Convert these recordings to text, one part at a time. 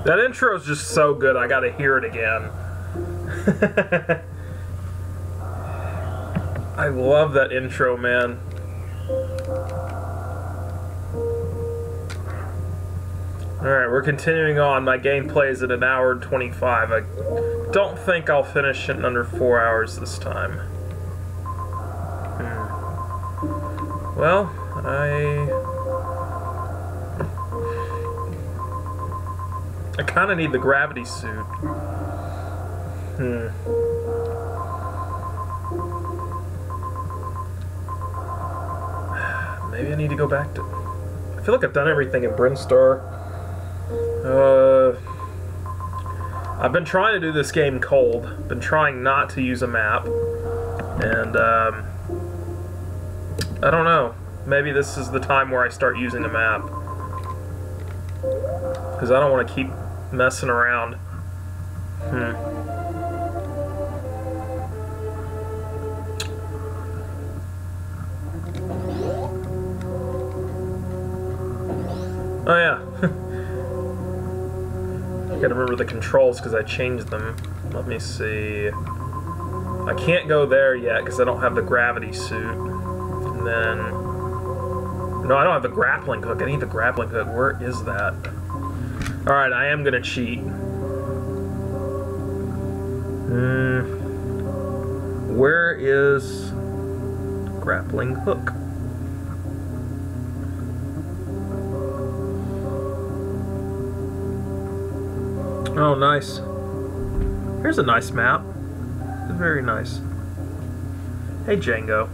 That intro is just so good, I gotta hear it again. I love that intro, man. Alright, we're continuing on. My gameplay is at 1 hour and 25. I don't think I'll finish it in under 4 hours this time. Well, I kind of need the gravity suit. Maybe I need to go back to... I feel like I've done everything in Brinstar. I've been trying to do this game cold. Been trying not to use a map. And, I don't know. Maybe this is the time where I start using a map. Because I don't want to keep messing around. Oh yeah. I gotta remember the controls because I changed them. Let me see. I can't go there yet because I don't have the gravity suit. And then... No, I don't have the grappling hook. I need the grappling hook. Where is that? Alright, I am gonna cheat. Where is grappling hook? Oh, nice. Here's a nice map. It's very nice. Hey, Django.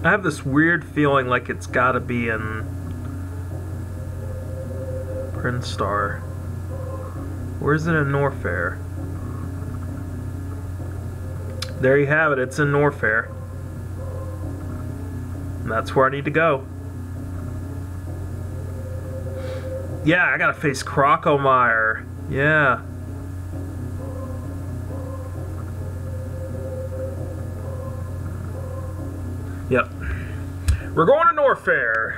I have this weird feeling like it's gotta be in Brinstar. Where is it in Norfair? There you have it, it's in Norfair. And that's where I need to go. Yeah, I gotta face Crocomire. Yeah. Yep. We're going to Norfair.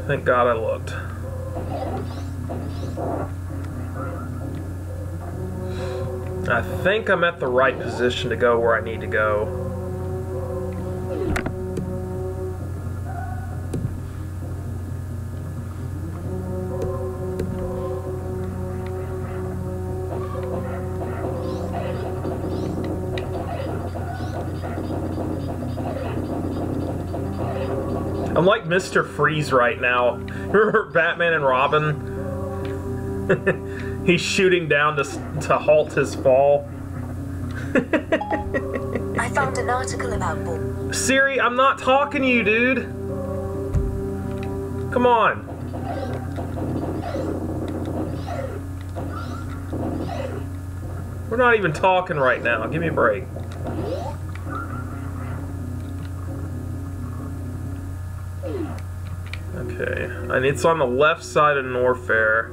Thank God I looked. I think I'm at the right position to go where I need to go. I'm like Mr. Freeze right now. Remember Batman and Robin? He's shooting down to halt his fall. I found an article about bull. Siri, I'm not talking to you, dude. Come on. We're not even talking right now. Give me a break. Okay, and it's on the left side of Norfair.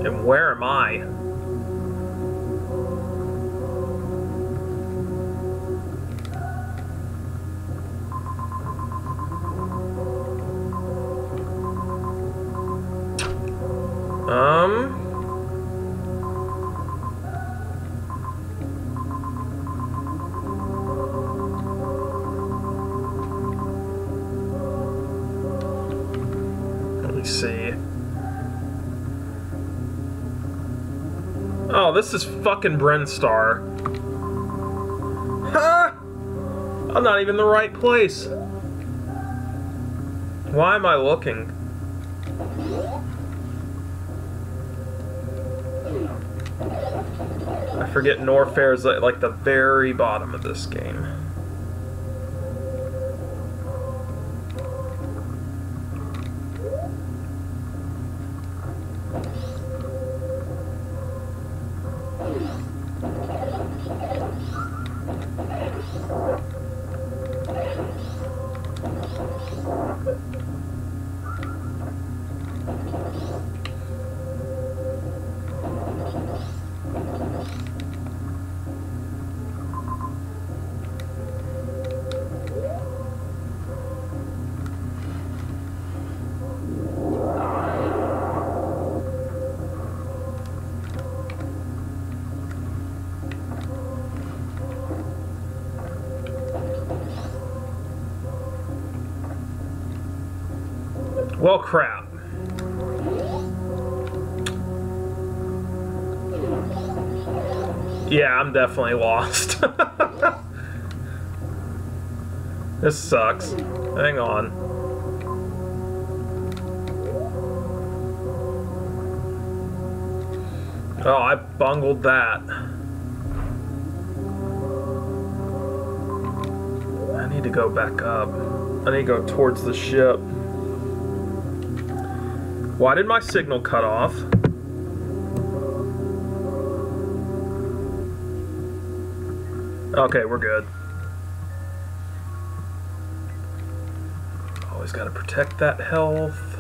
And where am I? Let me see. Oh, this is fucking Brinstar. Huh? I'm not even in the right place. Why am I looking? I forget Norfair is like the very bottom of this game. Well, crap. Yeah, I'm definitely lost. This sucks. Hang on. Oh, I bungled that. I need to go back up. I need to go towards the ship. Why did my signal cut off? Okay, we're good. Always got to protect that health.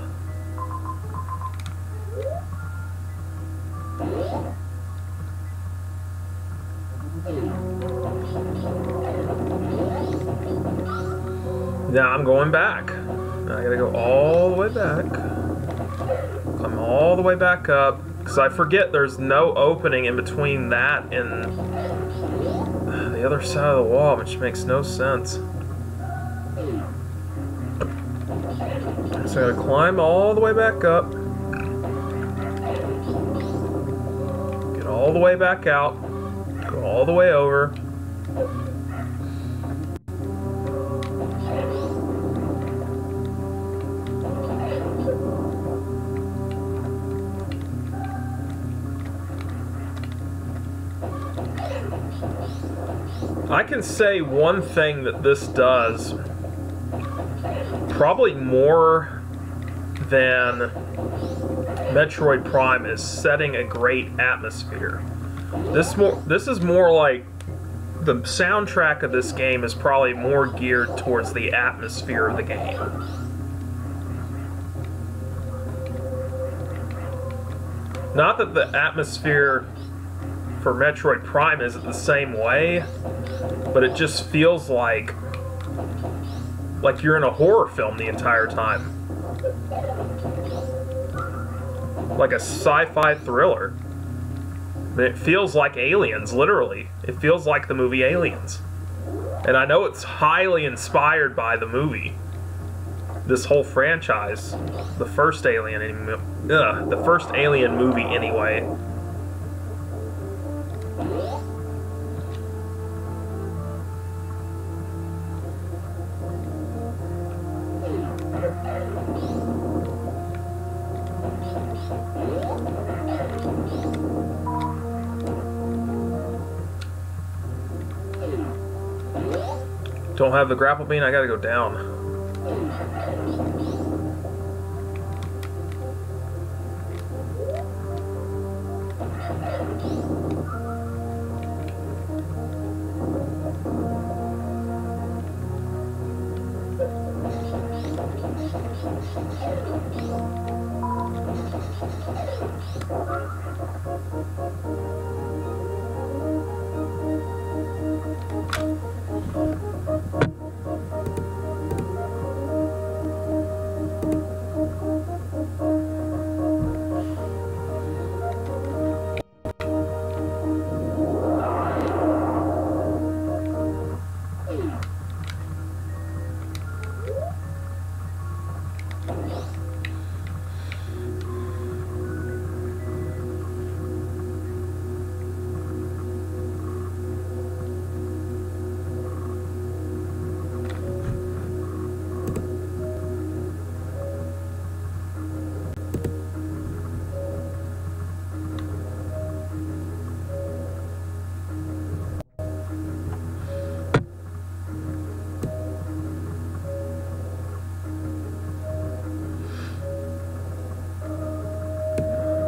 Now I'm going back. I gotta go all the way back. Climb all the way back up. Because I forget there's no opening in between that and the other side of the wall, which makes no sense. So I gotta climb all the way back up. Get all the way back out. Go all the way over. I can say one thing that this does, probably more than Metroid Prime, is setting a great atmosphere. This is more like the soundtrack of this game is probably more geared towards the atmosphere of the game. Not that the atmosphere for Metroid Prime isn't the same way, but it just feels like you're in a horror film the entire time. Like a sci-fi thriller. I mean, it feels like Aliens, literally. It feels like the movie Aliens. And I know it's highly inspired by the movie. This whole franchise. The first Alien movie anyway. Don't have the grapple beam, I gotta go down.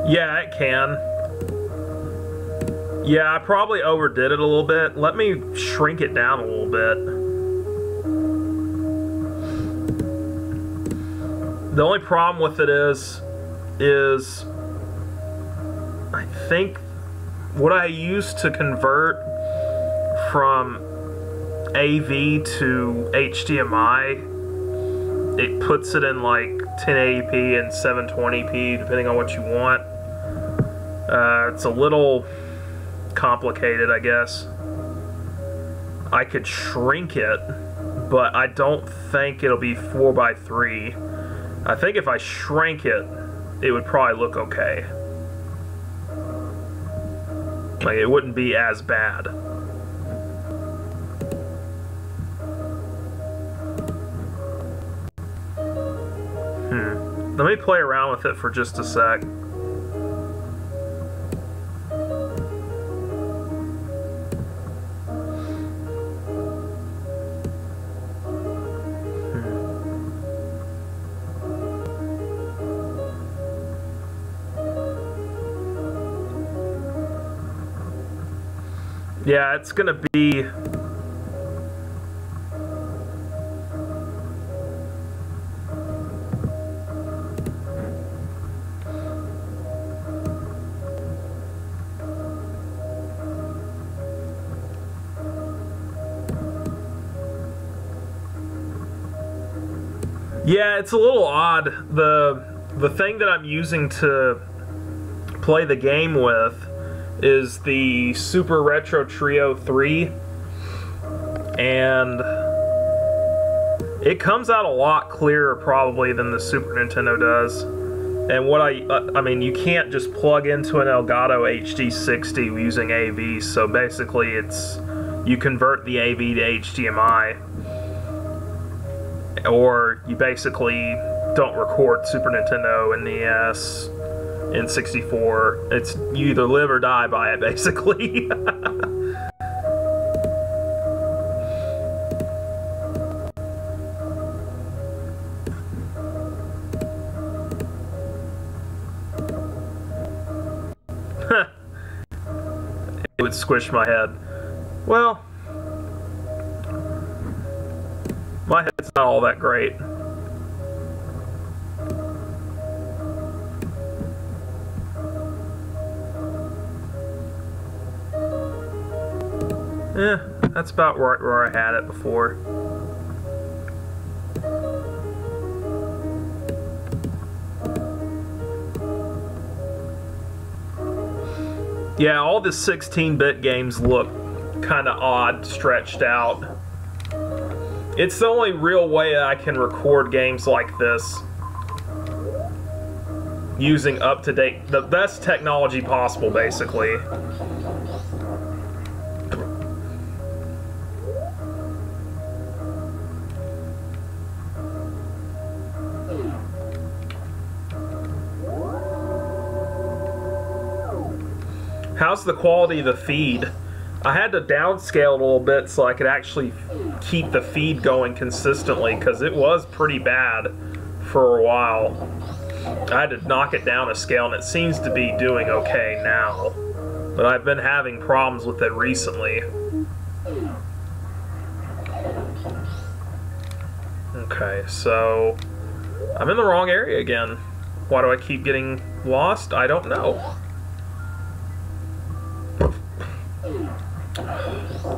Yeah, it can. Yeah, I probably overdid it a little bit. Let me shrink it down a little bit. The only problem with it is is, I think, what I used to convert from AV to HDMI, it puts it in like 1080p and 720p, depending on what you want. It's a little complicated, I guess. I could shrink it, but I don't think it'll be 4:3. I think if I shrank it, it would probably look okay. Like, it wouldn't be as bad. Let me play around with it for just a sec. Yeah, it's gonna be... Yeah, it's a little odd. The thing that I'm using to play the game with is the Super Retro Trio 3, and it comes out a lot clearer probably than the Super Nintendo does. And what I mean, you can't just plug into an Elgato HD60 using AV, so basically it's, you convert the AV to HDMI, or you basically don't record Super Nintendo, NES, N64. It's, you either live or die by it, basically. It would squish my head. Well, my head's not all that great. That's about where I had it before. Yeah, all the 16-bit games look kind of odd, stretched out. It's the only real way I can record games like this using up-to-date, the best technology possible, basically. How's the quality of the feed? I had to downscale it a little bit so I could actually keep the feed going consistently, because it was pretty bad for a while. I had to knock it down a scale, and it seems to be doing okay now. But I've been having problems with it recently. Okay, so I'm in the wrong area again. Why do I keep getting lost? I don't know.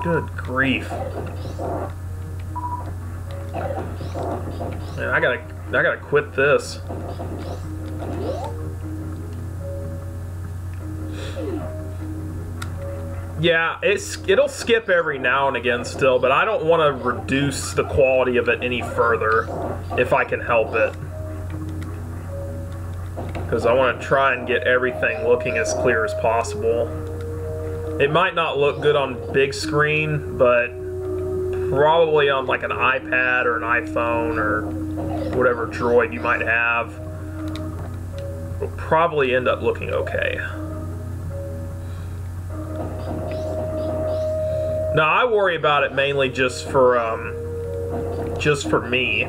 Good grief. Man, I gotta quit this. Yeah, it'll skip every now and again still, but I don't want to reduce the quality of it any further if I can help it. Because I want to try and get everything looking as clear as possible. It might not look good on big screen, but probably on like an iPad or an iPhone or whatever Droid you might have, it'll probably end up looking okay. Now, I worry about it mainly just for me,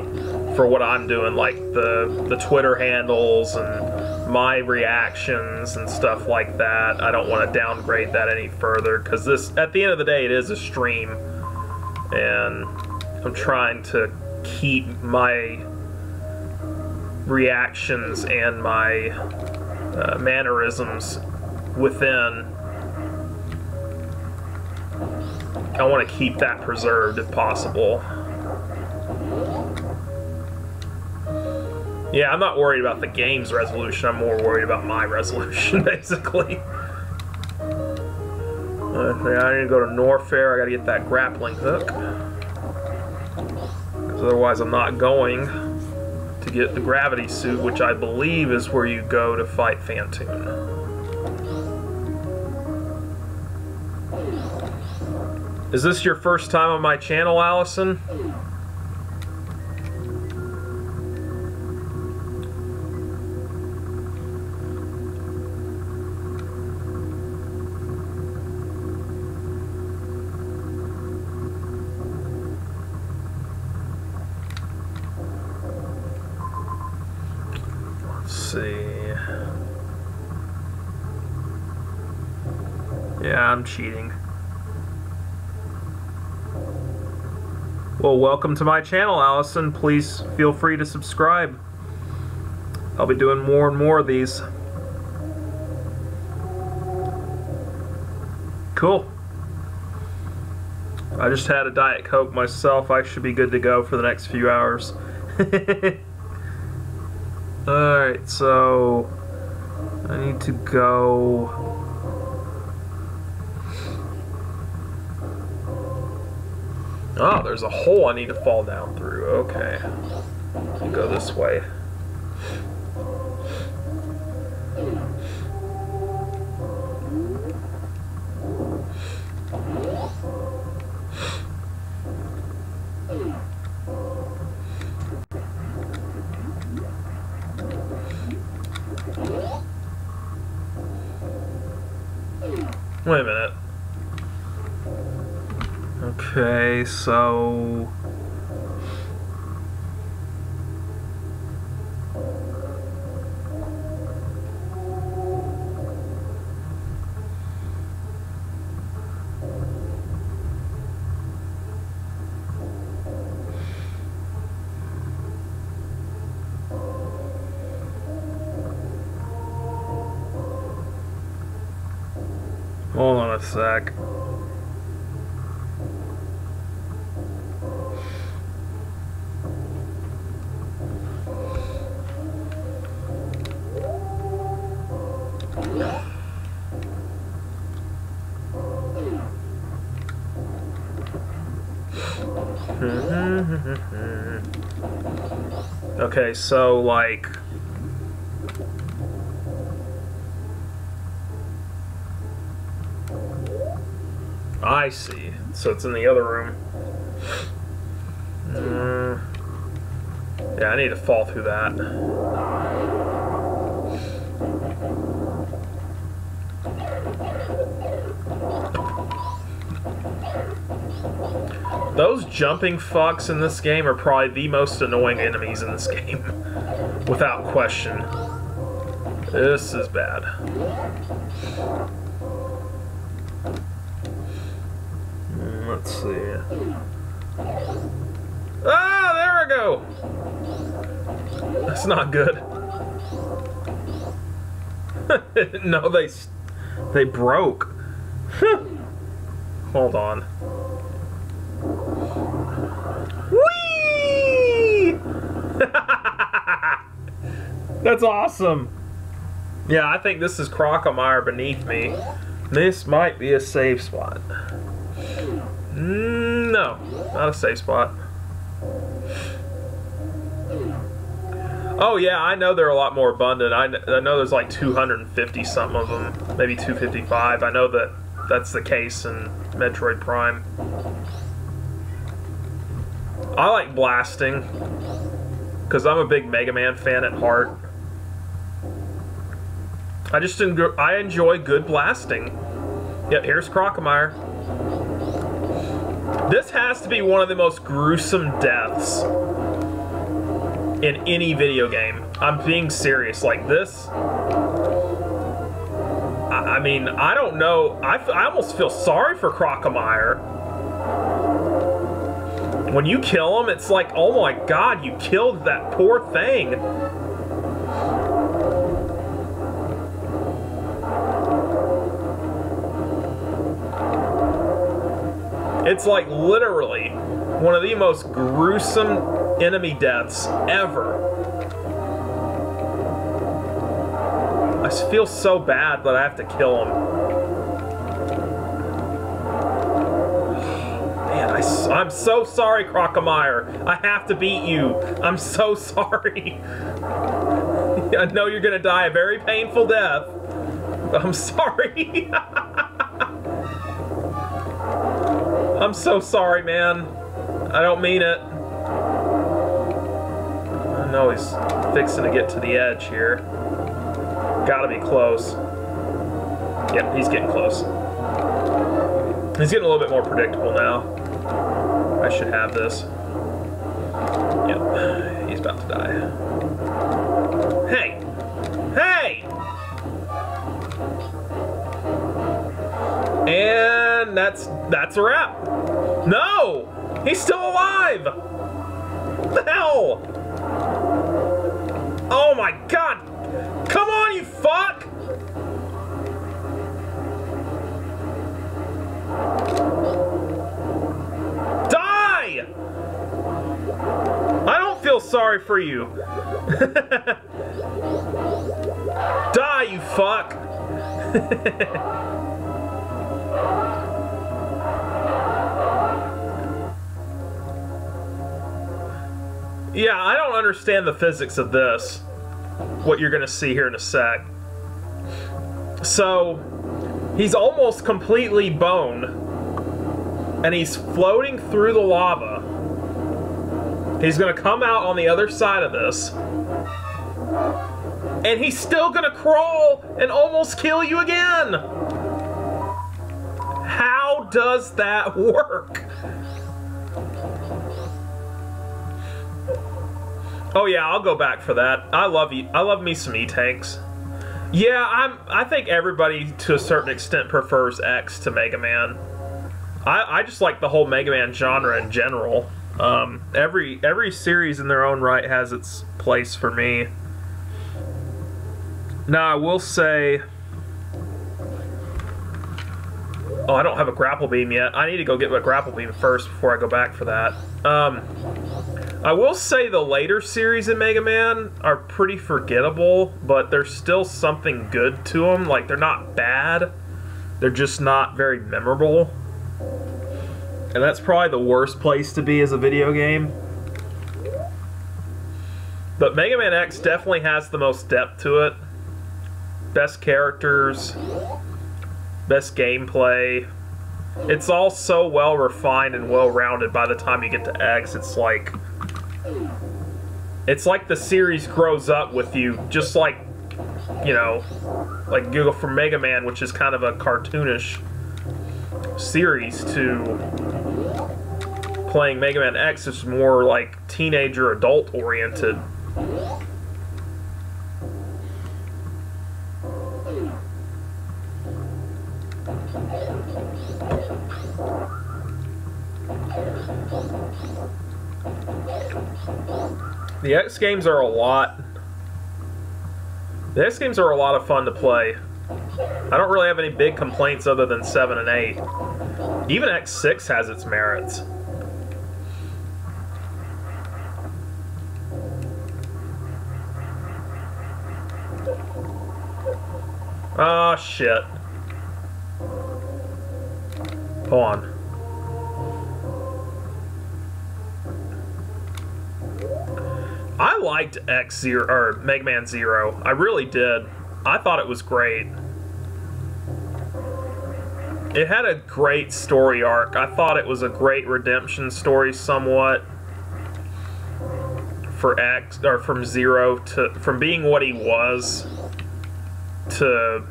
for what I'm doing, like the Twitter handles and my reactions and stuff like that. I don't want to downgrade that any further, because this, at the end of the day, it is a stream, and I'm trying to keep my reactions and my mannerisms within. I want to keep that preserved if possible. Yeah, I'm not worried about the game's resolution. I'm more worried about my resolution, basically. I need to go to Norfair. I gotta get that grappling hook. Because otherwise I'm not going to get the gravity suit, which I believe is where you go to fight Phantoon. Is this your first time on my channel, Allison? Let's see. Yeah, I'm cheating. Well, welcome to my channel, Allison. Please feel free to subscribe. I'll be doing more and more of these. Cool. I just had a Diet Coke myself. I should be good to go for the next few hours. Alright, so I need to go... Oh, there's a hole I need to fall down through. Okay. I'll go this way. Wait a minute. Okay, so... Hold on a sec. Okay, so like I see. So it's in the other room. Yeah, I need to fall through that. Those jumping fucks in this game are probably the most annoying enemies in this game. Without question. This is bad. Let's see. Ah, there I go! That's not good. No, they broke. Hold on. Whee! That's awesome. Yeah, I think this is Crocomire beneath me. This might be a safe spot. No, not a safe spot. Oh yeah, I know they're a lot more abundant. I know there's like 250 something of them, maybe 255. I know that that's the case in Metroid Prime. I like blasting because I'm a big Mega Man fan at heart. I enjoy good blasting. Yep, here's Crocomire. This has to be one of the most gruesome deaths in any video game. I'm being serious. Like this, I mean, I don't know. I almost feel sorry for Crocomire. When you kill him, it's like, oh my god, you killed that poor thing. It's like literally one of the most gruesome enemy deaths ever. I feel so bad that I have to kill him. Man, I'm so sorry, Crocomire. I have to beat you. I'm so sorry. I know you're gonna die a very painful death. But I'm sorry. I'm so sorry, man. I don't mean it. I know he's fixing to get to the edge here. Gotta be close. Yep, he's getting close. He's getting a little bit more predictable now. I should have this. Yep, he's about to die. Hey! Hey! And that's a wrap. No! He's still alive! What the hell? Oh my god! Come on, you fuck! Die! I don't feel sorry for you. Die, you fuck! Yeah, I don't understand the physics of this. What you're gonna see here in a sec. So, he's almost completely bone, and he's floating through the lava. He's gonna come out on the other side of this, and he's still gonna crawl and almost kill you again. How does that work? Oh yeah, I'll go back for that. I love me some E-Tanks. Yeah, I think everybody to a certain extent prefers X to Mega Man. I just like the whole Mega Man genre in general. Every series in their own right has its place for me. Now I will say, oh, I don't have a grapple beam yet. I need to go get my grapple beam first before I go back for that. I will say the later series in Mega Man are pretty forgettable, but there's still something good to them. Like, they're not bad, they're just not very memorable. And that's probably the worst place to be as a video game. But Mega Man X definitely has the most depth to it. Best characters, best gameplay. It's all so well refined and well rounded by the time you get to X. It's like the series grows up with you, just like, you know, like you go from Mega Man, which is kind of a cartoonish series, to playing Mega Man X, is more like teenager, adult oriented. The X games are a lot. The X games are a lot of fun to play. I don't really have any big complaints other than 7 and 8. Even X6 has its merits. Oh, shit. Hold on. I liked X-Zero, or Mega Man Zero. I really did. I thought it was great. It had a great story arc. I thought it was a great redemption story somewhat for X, or from Zero to, from being what he was to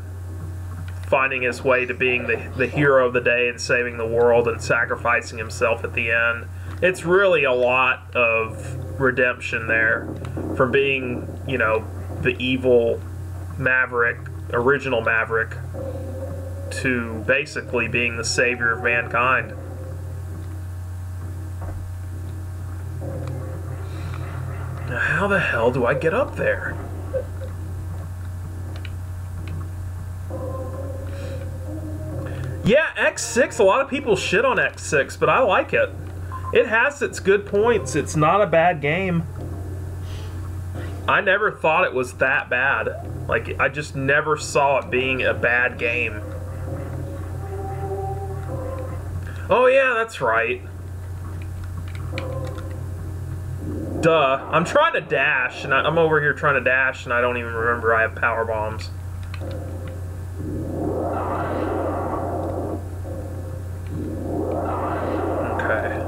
finding his way to being the hero of the day and saving the world and sacrificing himself at the end. It's really a lot of redemption there, from being, you know, the evil Maverick, original Maverick, to basically being the savior of mankind. Now, how the hell do I get up there? Yeah, X6, a lot of people shit on X6, but I like it. It has its good points. It's not a bad game. I never thought it was that bad. Like, I just never saw it being a bad game. Oh yeah, that's right. Duh. I'm trying to dash, and I'm over here trying to dash, and I don't even remember I have power bombs. Okay.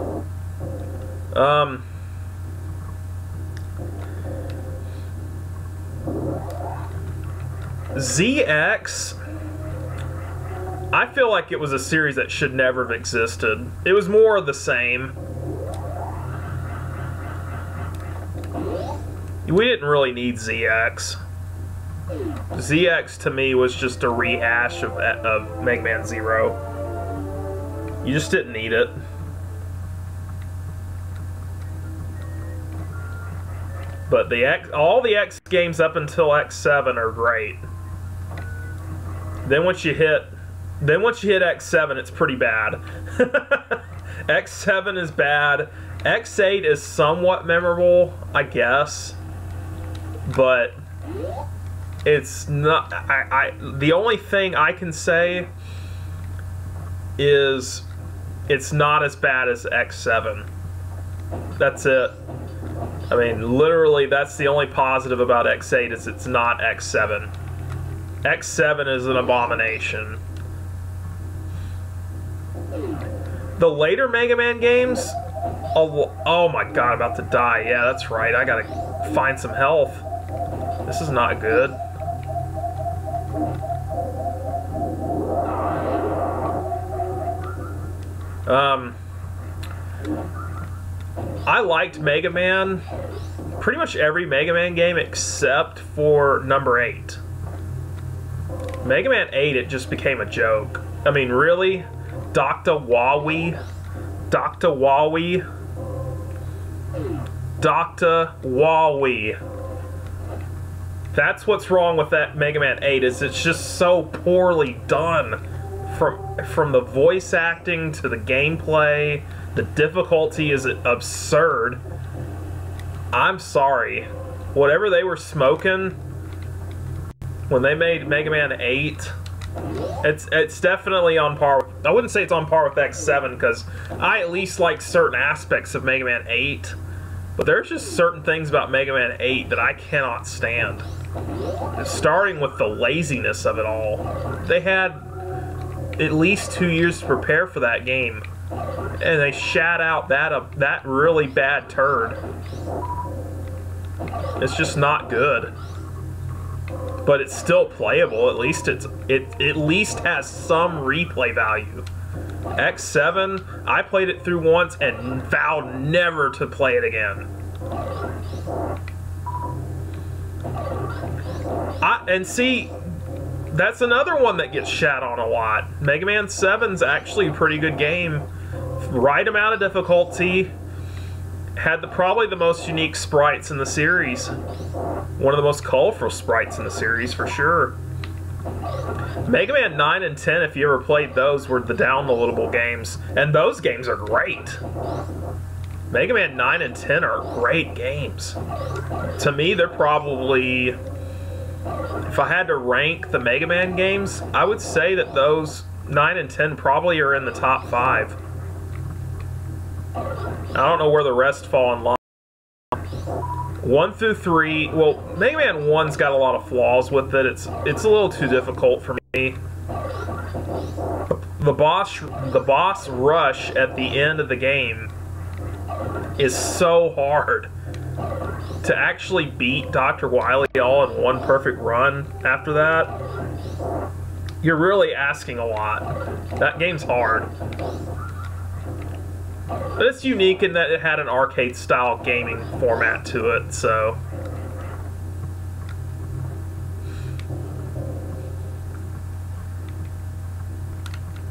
ZX, I feel like it was a series that should never have existed. It was more of the same. We didn't really need ZX. ZX to me was just a rehash of Mega Man Zero. You just didn't need it. But all the X games up until X7 are great. Then once you hit X7, it's pretty bad. X7 is bad. X8 is somewhat memorable, I guess. But it's not. The only thing I can say is it's not as bad as X7. That's it. I mean, literally, that's the only positive about X8 is it's not X7. X7 is an abomination. The later Mega Man games, oh my god, I'm about to die. Yeah, that's right. I gotta find some health. This is not good. I liked Mega Man, pretty much every Mega Man game except for number 8. Mega Man 8, it just became a joke. I mean, really? Dr. Wawi? Dr. Wawi? Dr. Wawi. That's what's wrong with that Mega Man 8, is it's just so poorly done. From the voice acting to the gameplay, the difficulty is absurd. I'm sorry. Whatever they were smoking when they made Mega Man 8, it's definitely on par with, I wouldn't say it's on par with X7, because I at least like certain aspects of Mega Man 8, but there's just certain things about Mega Man 8 that I cannot stand. Starting with the laziness of it all. They had at least 2 years to prepare for that game, and they shat out that really bad turd. It's just not good. But it's still playable. At least it at least has some replay value. X7, I played it through once and vowed never to play it again. And see, that's another one that gets shat on a lot. Mega Man 7's actually a pretty good game. Right amount of difficulty. Had probably the most unique sprites in the series. One of the most colorful sprites in the series, for sure. Mega Man 9 and 10, if you ever played those, were the downloadable games. And those games are great. Mega Man 9 and 10 are great games. To me, they're probably... If I had to rank the Mega Man games, I would say that those 9 and 10 probably are in the top 5. I don't know where the rest fall in line. 1 through 3, well, Mega Man 1's got a lot of flaws with it. It's a little too difficult for me. The boss rush at the end of the game is so hard. To actually beat Dr. Wily all in one perfect run after that, you're really asking a lot. That game's hard. But it's unique in that it had an arcade-style gaming format to it, so...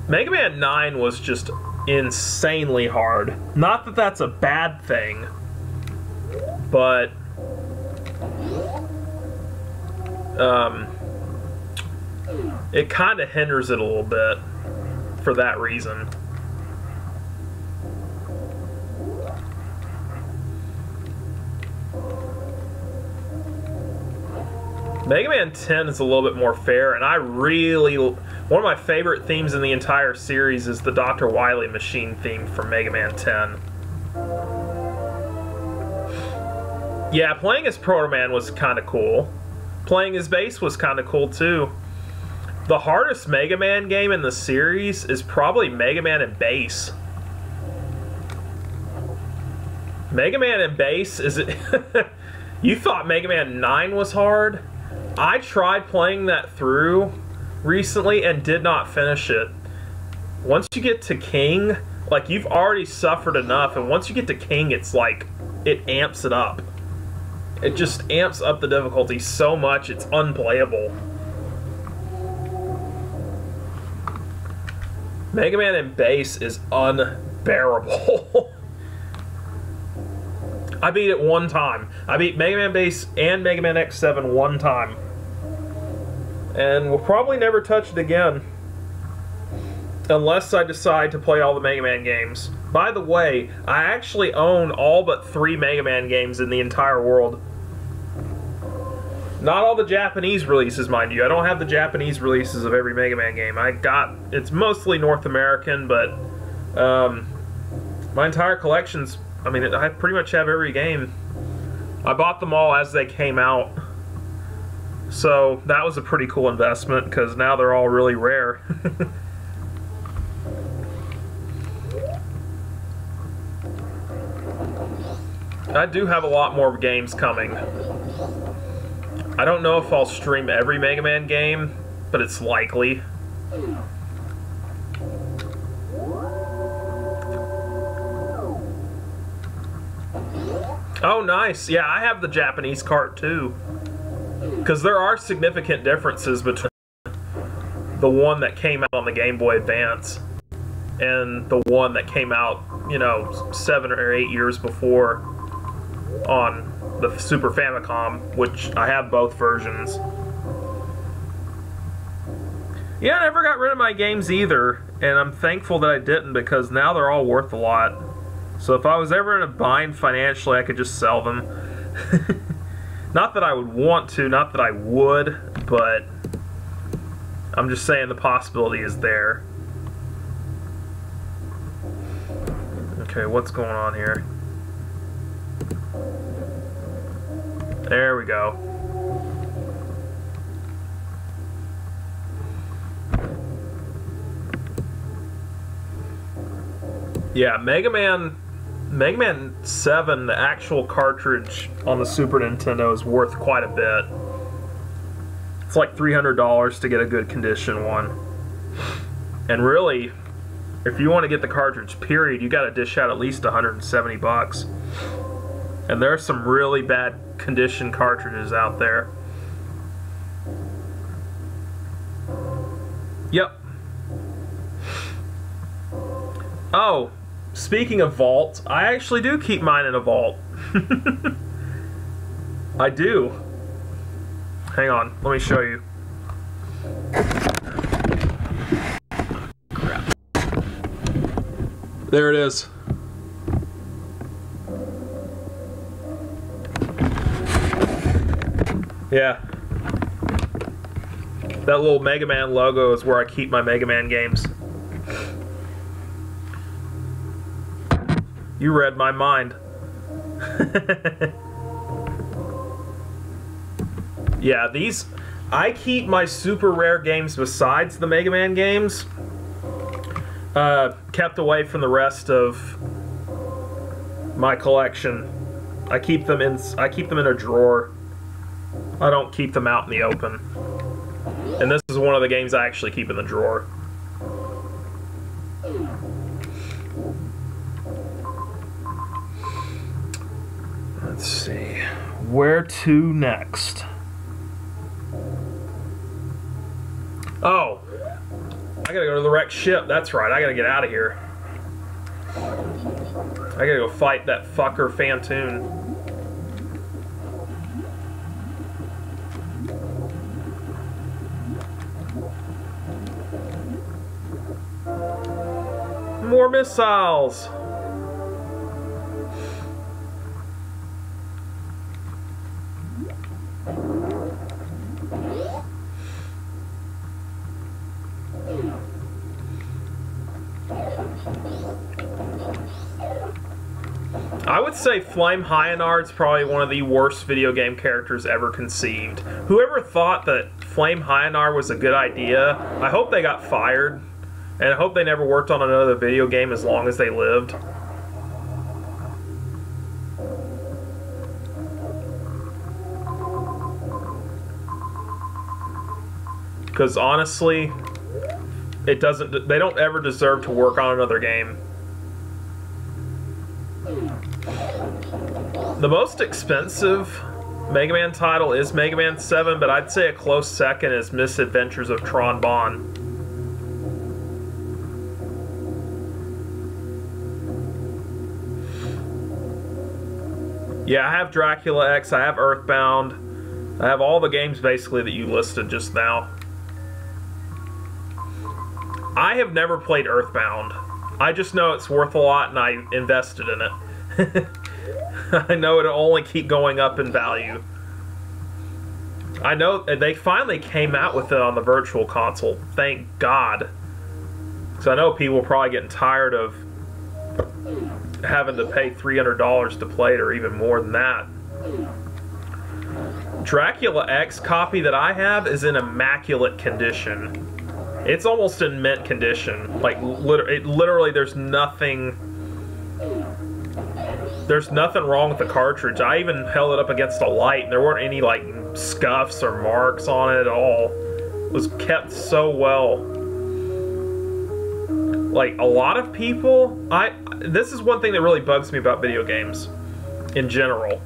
Mega Man 9 was just insanely hard. Not that that's a bad thing, but... it kind of hinders it a little bit. for that reason. Mega Man 10 is a little bit more fair, and I really... One of my favorite themes in the entire series is the Dr. Wily machine theme from Mega Man 10. Yeah, playing as Proto Man was kind of cool. Playing as Bass was kind of cool, too. The hardest Mega Man game in the series is probably Mega Man and Bass. Mega Man and Bass is... You thought Mega Man 9 was hard? I tried playing that through recently and did not finish it. Once you get to King, like, you've already suffered enough, and once you get to King, it's like, it amps it up. It just amps up the difficulty so much, it's unplayable. Mega Man and Bass is unbearable. I beat it one time. I beat Mega Man Bass and Mega Man X7 one time. And we'll probably never touch it again. Unless I decide to play all the Mega Man games. By the way, I actually own all but 3 Mega Man games in the entire world. Not all the Japanese releases, mind you. I don't have the Japanese releases of every Mega Man game. It's mostly North American, but my entire collection's... I mean, I pretty much have every game. I bought them all as they came out. So that was a pretty cool investment, because now they're all really rare. I do have a lot more games coming. I don't know if I'll stream every Mega Man game, but it's likely. Oh, nice. Yeah, I have the Japanese cart too. Because there are significant differences between the one that came out on the Game Boy Advance and the one that came out, you know, 7 or 8 years before on the Super Famicom, which I have both versions. Yeah, I never got rid of my games either, and I'm thankful that I didn't, because now they're all worth a lot. So if I was ever in a bind financially, I could just sell them. Not that I would want to, not that I would, but I'm just saying the possibility is there. Okay, what's going on here? There we go. Yeah, Mega Man 7, the actual cartridge on the Super Nintendo, is worth quite a bit. It's like $300 to get a good condition one. And really, if you want to get the cartridge, period, you got to dish out at least 170 bucks. And there are some really bad condition cartridges out there. Yep. Oh, speaking of vault, I actually do keep mine in a vault. I do. Hang on, let me show you. Crap. There it is. Yeah. That little Mega Man logo is where I keep my Mega Man games. You read my mind. Yeah, these... I keep my super rare games besides the Mega Man games kept away from the rest of my collection. I keep them in a drawer. I don't keep them out in the open. And this is one of the games I actually keep in the drawer. Let's see. Where to next? Oh! I gotta go to the wrecked ship. That's right, I gotta get out of here. I gotta go fight that fucker Phantoon. More missiles! I would say Flame Hyanard's probably one of the worst video game characters ever conceived. Whoever thought that Flame Hyanard was a good idea, I hope they got fired. And I hope they never worked on another video game as long as they lived. Because honestly, they don't ever deserve to work on another game. The most expensive Mega Man title is Mega Man 7, but I'd say a close second is Misadventures of Tron Bonne. Yeah, I have Dracula X, I have Earthbound, I have all the games basically that you listed just now. I have never played Earthbound. I just know it's worth a lot and I invested in it. I know it'll only keep going up in value. I know they finally came out with it on the Virtual Console. Thank God. Because I know people are probably getting tired of having to pay $300 to play it, or even more than that. Dracula X copy that I have is in immaculate condition. It's almost in mint condition. Like, literally, there's nothing wrong with the cartridge. I even held it up against a light, and there weren't any, like, scuffs or marks on it at all. It was kept so well. Like, a lot of people... This is one thing that really bugs me about video games, in general.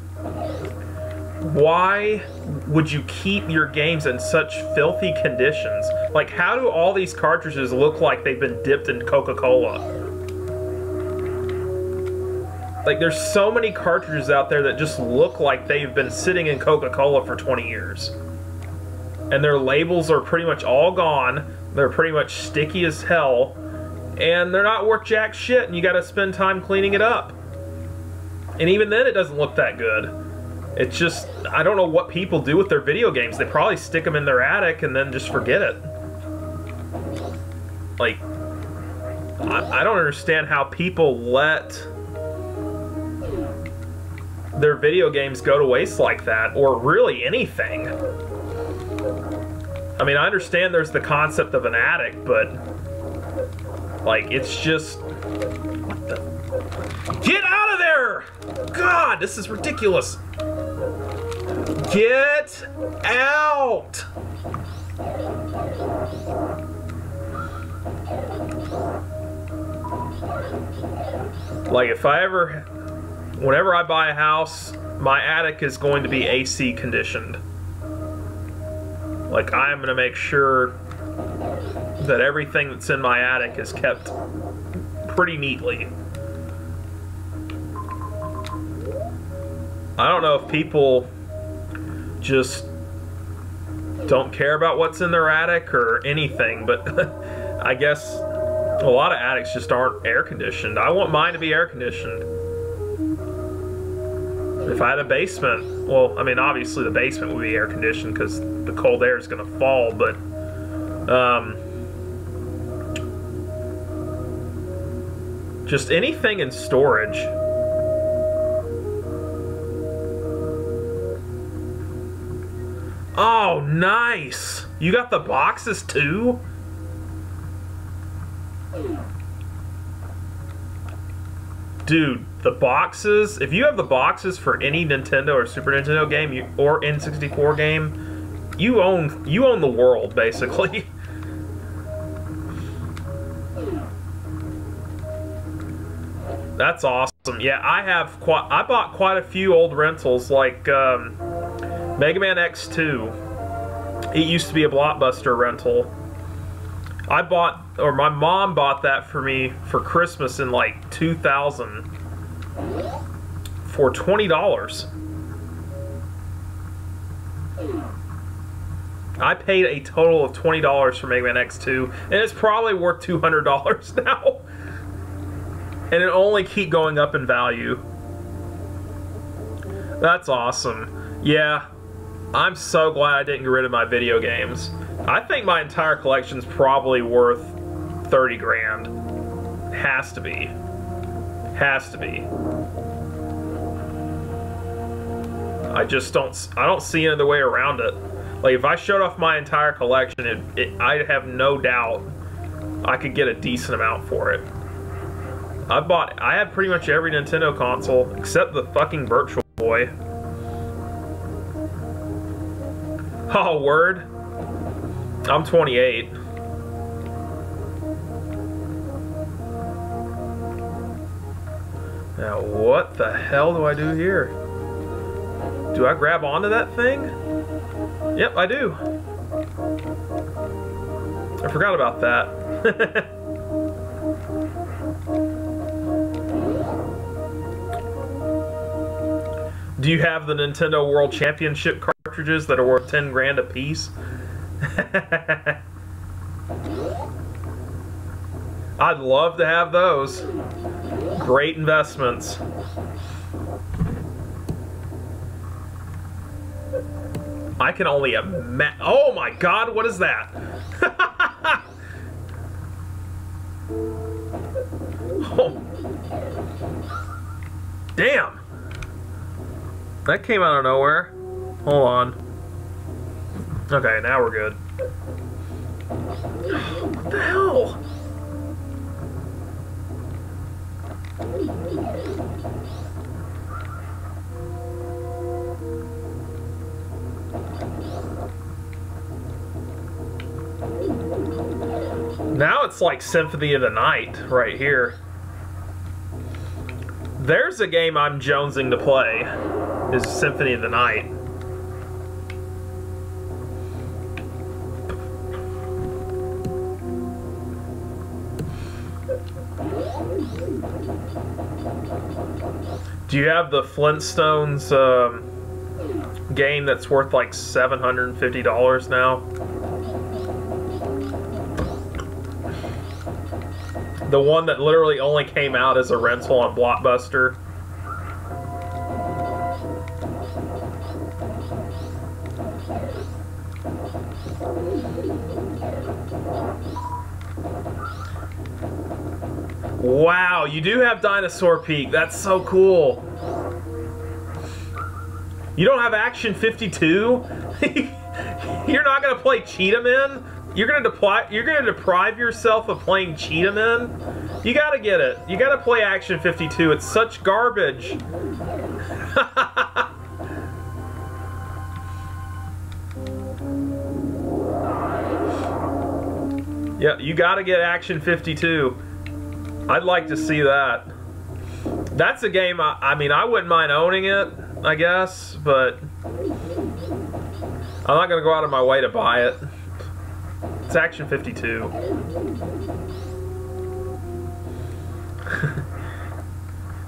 Why would you keep your games in such filthy conditions? Like, how do all these cartridges look like they've been dipped in Coca-Cola? Like, there's so many cartridges out there that just look like they've been sitting in Coca-Cola for 20 years. And their labels are pretty much all gone. They're pretty much sticky as hell. And they're not worth jack shit, and you gotta spend time cleaning it up. And even then, it doesn't look that good. It's just, I don't know what people do with their video games. They probably stick them in their attic and then just forget it. Like, I don't understand how people let their video games go to waste like that, or really anything. I mean, I understand there's the concept of an attic, but like, it's just... What the... Get out of there! God, this is ridiculous. Get out! Like, if I ever... Whenever I buy a house, my attic is going to be AC conditioned. Like, I'm going to make sure that everything that's in my attic is kept pretty neatly. I don't know if people just don't care about what's in their attic or anything, but I guess a lot of attics just aren't air conditioned. I want mine to be air conditioned. If I had a basement, well, I mean, obviously the basement would be air conditioned because the cold air is going to fall, but just anything in storage. Oh, nice! You got the boxes too? Dude, the boxes, if you have the boxes for any Nintendo or Super Nintendo game, or N64 game, you own the world, basically. That's awesome. Yeah, I bought quite a few old rentals, like Mega Man X2. It used to be a Blockbuster rental. My mom bought that for me for Christmas in like 2000 for $20. I paid a total of $20 for Mega Man X2, and it's probably worth $200 now. And it only keep going up in value. That's awesome. Yeah, I'm so glad I didn't get rid of my video games. I think my entire collection's probably worth 30 grand. Has to be. Has to be. I don't see any other way around it. Like, if I showed off my entire collection, I'd have no doubt I could get a decent amount for it. I have pretty much every Nintendo console except the fucking Virtual Boy. Oh, word. I'm 28. Now, what the hell do I do here? Do I grab onto that thing? Yep, I do. I forgot about that. Do you have the Nintendo World Championship cartridges that are worth 10 grand a piece? I'd love to have those. Great investments. I can only imagine. Oh my god, what is that? Oh. Damn. That came out of nowhere. Hold on. Okay, now we're good. What the hell? Now it's like Symphony of the Night right here. There's a game I'm jonesing to play, is Symphony of the Night. Do you have the Flintstones game that's worth like $750 now? The one that literally only came out as a rental on Blockbuster. Wow, you do have Dinosaur Peak. That's so cool. You don't have Action 52? You're not gonna play Cheetah Men? You're gonna deprive yourself of playing Cheetah Men? You gotta get it. You gotta play Action 52. It's such garbage. Yeah, you gotta get Action 52. I'd like to see that. That's a game, I mean, I wouldn't mind owning it, I guess, but I'm not gonna go out of my way to buy it. It's Action 52.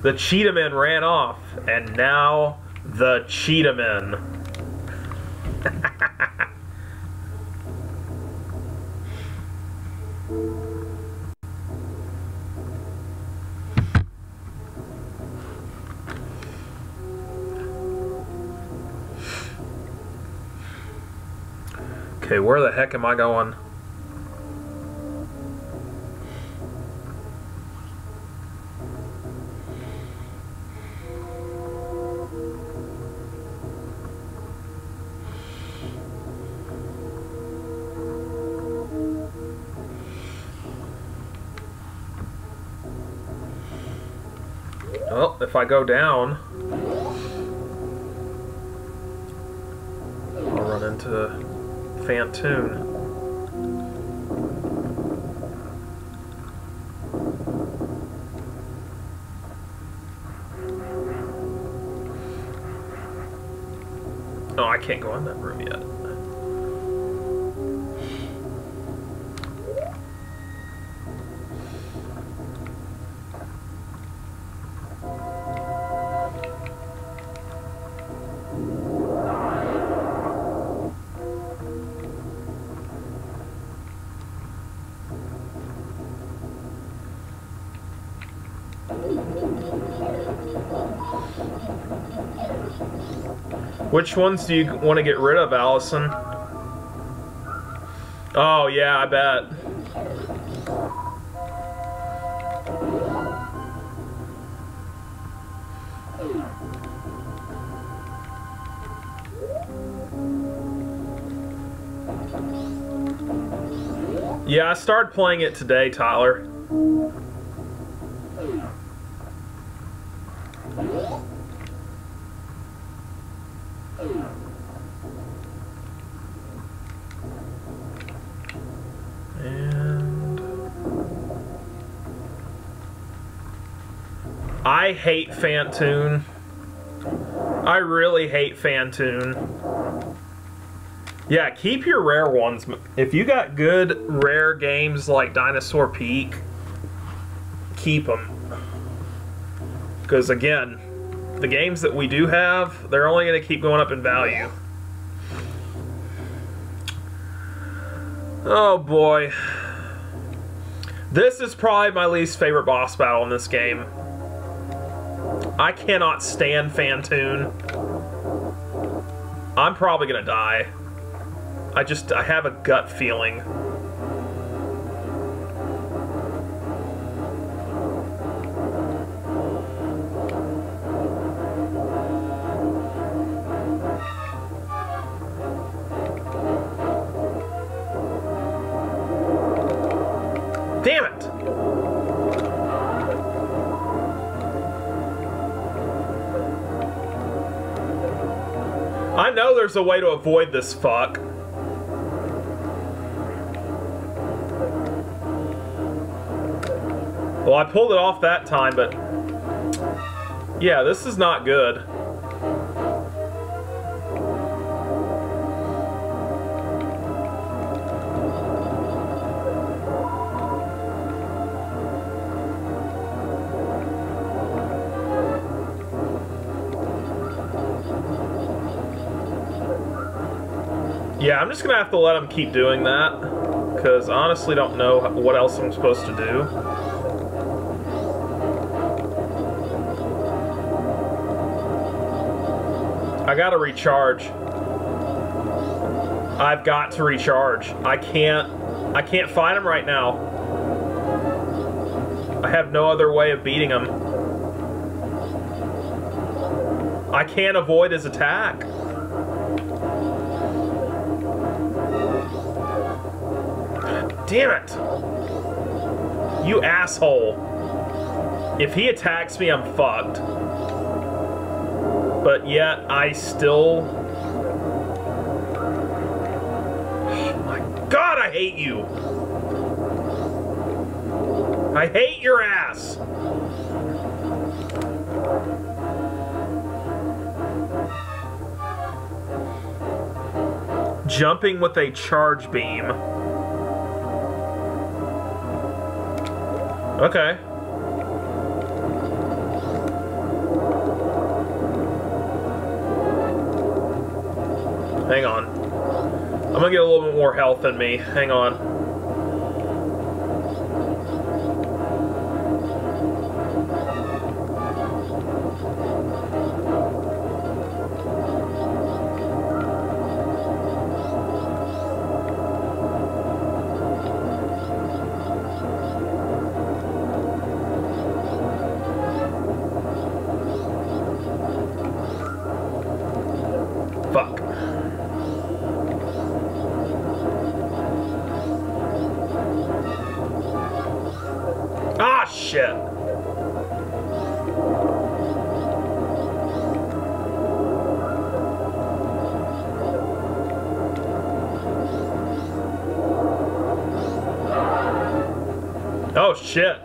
The Cheetah Men ran off, and now the Cheetah Men. Okay, where the heck am I going? Well, if I go down, I'll run into Phantoon. Oh, I can't go in that room yet. Which ones do you want to get rid of, Allison? Oh, yeah, I bet. Yeah, I started playing it today, Tyler. And I hate Phantoon. I really hate Phantoon. Yeah, keep your rare ones. If you got good rare games like Dinosaur Peak, keep them. Because again, the games that we do have, they're only going to keep going up in value. Oh boy. This is probably my least favorite boss battle in this game. I cannot stand Phantoon. I'm probably going to die. I have a gut feeling. Damn it! I know there's a way to avoid this fuck. Well, I pulled it off that time, but yeah, this is not good. Yeah, I'm just gonna have to let him keep doing that, because I honestly don't know what else I'm supposed to do. I gotta recharge. I've got to recharge. I can't fight him right now. I have no other way of beating him. I can't avoid his attack. Damn it! You asshole. If he attacks me, I'm fucked. But yet, I still... Oh my god, I hate you! I hate your ass! Jumping with a charge beam. Okay. Hang on. I'm gonna get a little bit more health in me. Hang on. Fuck. Ah, shit. Oh, shit.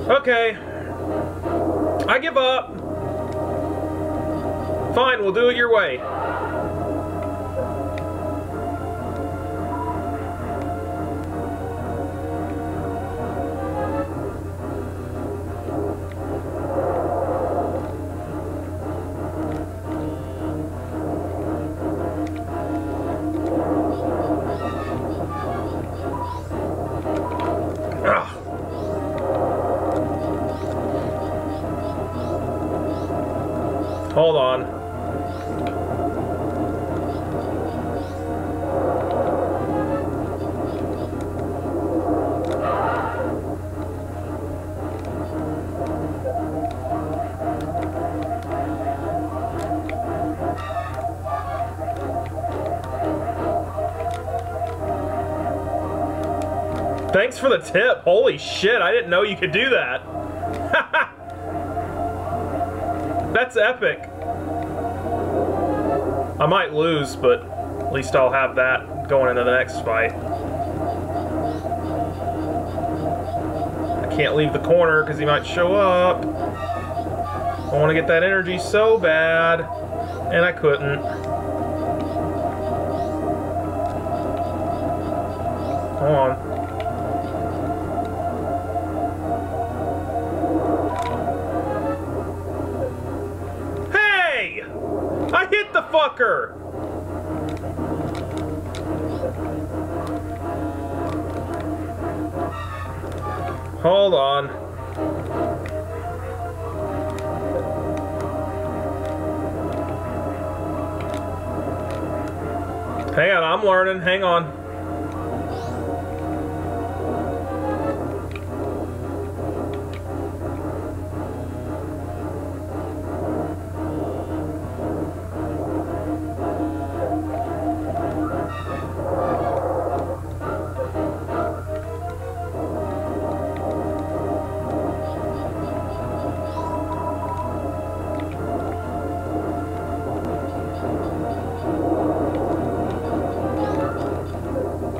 Okay. I give up. Fine, we'll do it your way. Hold on. Thanks for the tip. Holy shit, I didn't know you could do that. That's epic. I might lose, but at least I'll have that going into the next fight. I can't leave the corner because he might show up. I want to get that energy so bad, and I couldn't. Hold on. I hit the fucker! Hold on. Hang on, I'm learning. Hang on.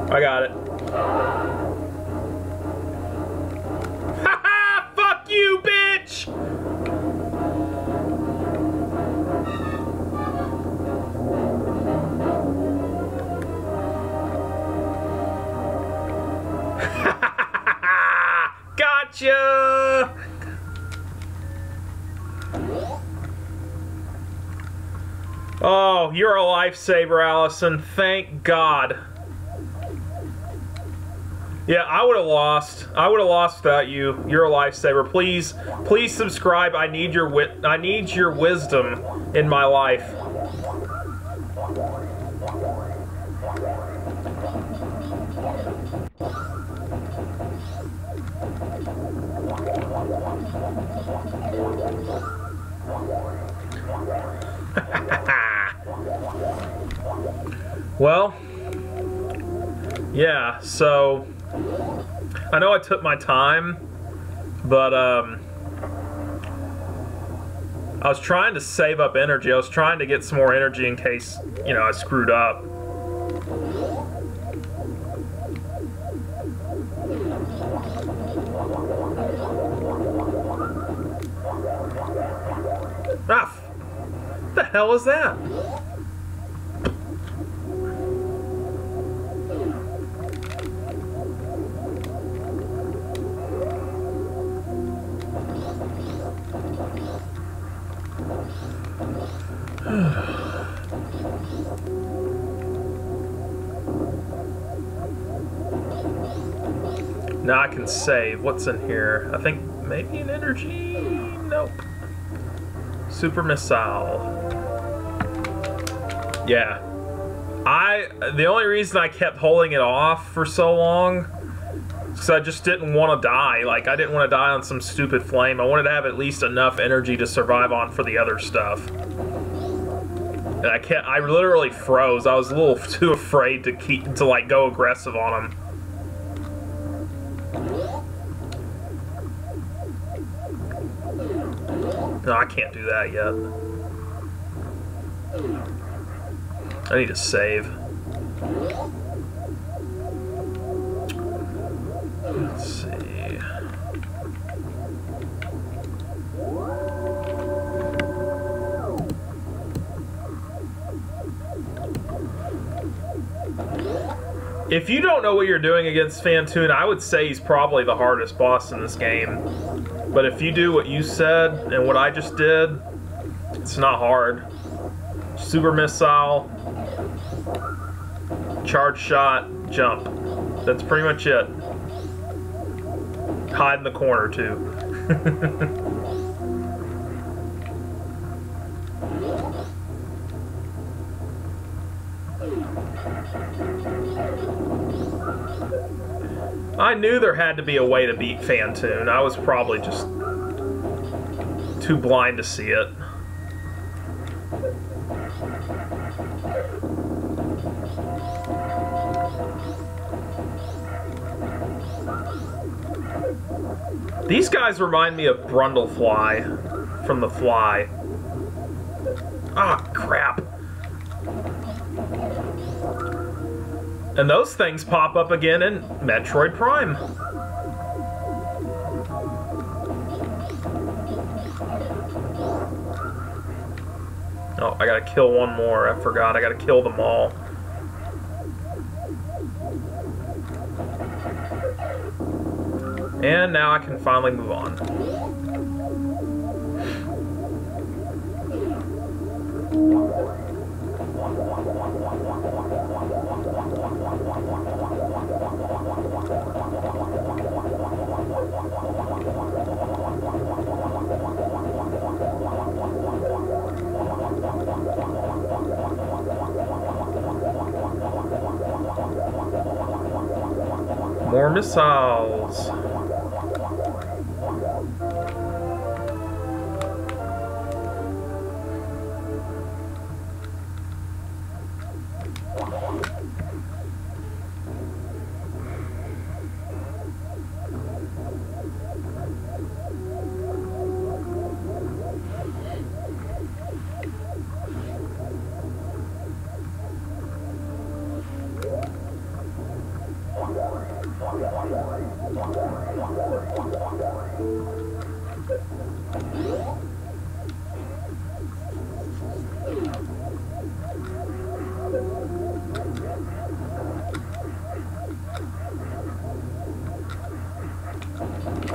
I got it. Haha! Fuck you, bitch! Gotcha! Oh, you're a lifesaver, Allison. Thank God. Yeah, I would have lost. I would have lost without you. You're a lifesaver. Please, please subscribe. I need your wisdom in my life. Well, yeah, so I know I took my time, but I was trying to save up energy. I was trying to get some more energy in case, you know, I screwed up. Ah, what the hell is that? Now I can save. What's in here? I think maybe an energy? Nope. Super missile. Yeah. The only reason I kept holding it off for so long is because I just didn't want to die. Like, I didn't want to die on some stupid flame. I wanted to have at least enough energy to survive on for the other stuff. And I literally froze. I was a little too afraid to like go aggressive on him. No, I can't do that yet. I need to save. Let's see. If you don't know what you're doing against Phantoon, I would say he's probably the hardest boss in this game. But if you do what you said and what I just did, it's not hard. Super missile, charge shot, jump. That's pretty much it. Hide in the corner too. I knew there had to be a way to beat Phantoon. I was probably just too blind to see it. These guys remind me of Brundlefly from The Fly. Ah, crap. And those things pop up again in Metroid Prime. Oh, I gotta kill one more. I forgot. I gotta kill them all. And now I can finally move on. More missiles.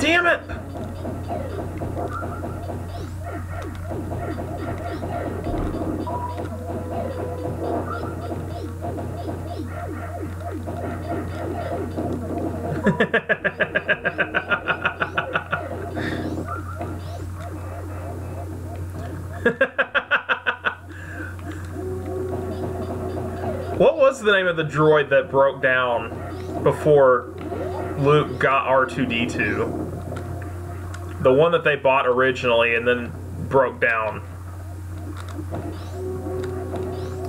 Damn it! What was the name of the droid that broke down before Luke got R2-D2? The one that they bought originally and then broke down.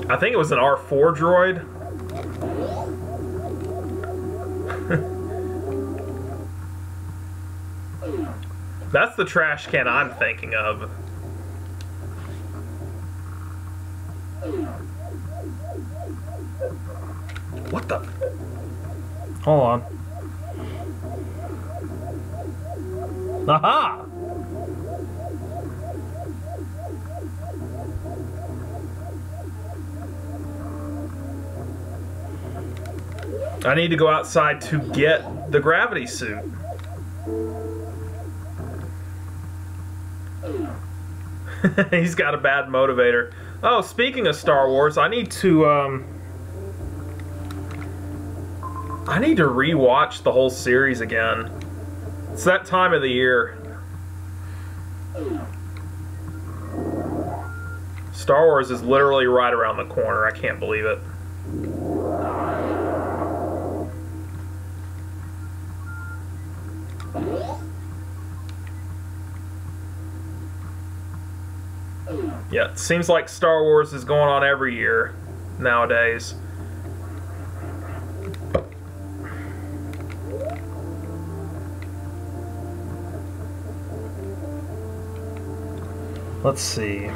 I think it was an R4 droid. That's the trash can I'm thinking of. What the? Hold on. Aha! I need to go outside to get the gravity suit. He's got a bad motivator. Oh, speaking of Star Wars, I need to rewatch the whole series again. It's that time of the year. Star Wars is literally right around the corner. I can't believe it. Yeah, it seems like Star Wars is going on every year nowadays. Let's see.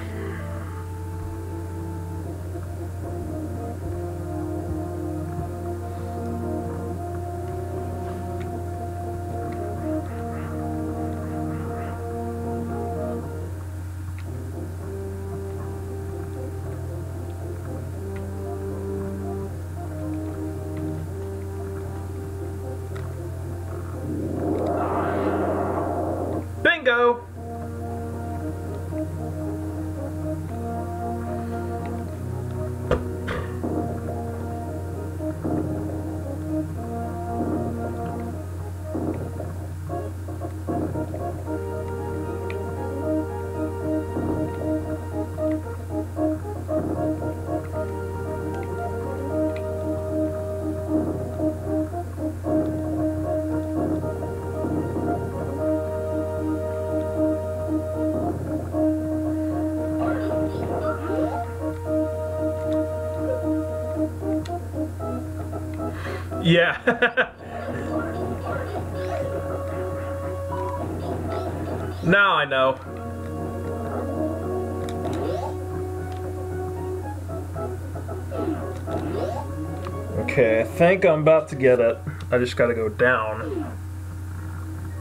Yeah. Now I know. Okay, I think I'm about to get it. I just gotta go down.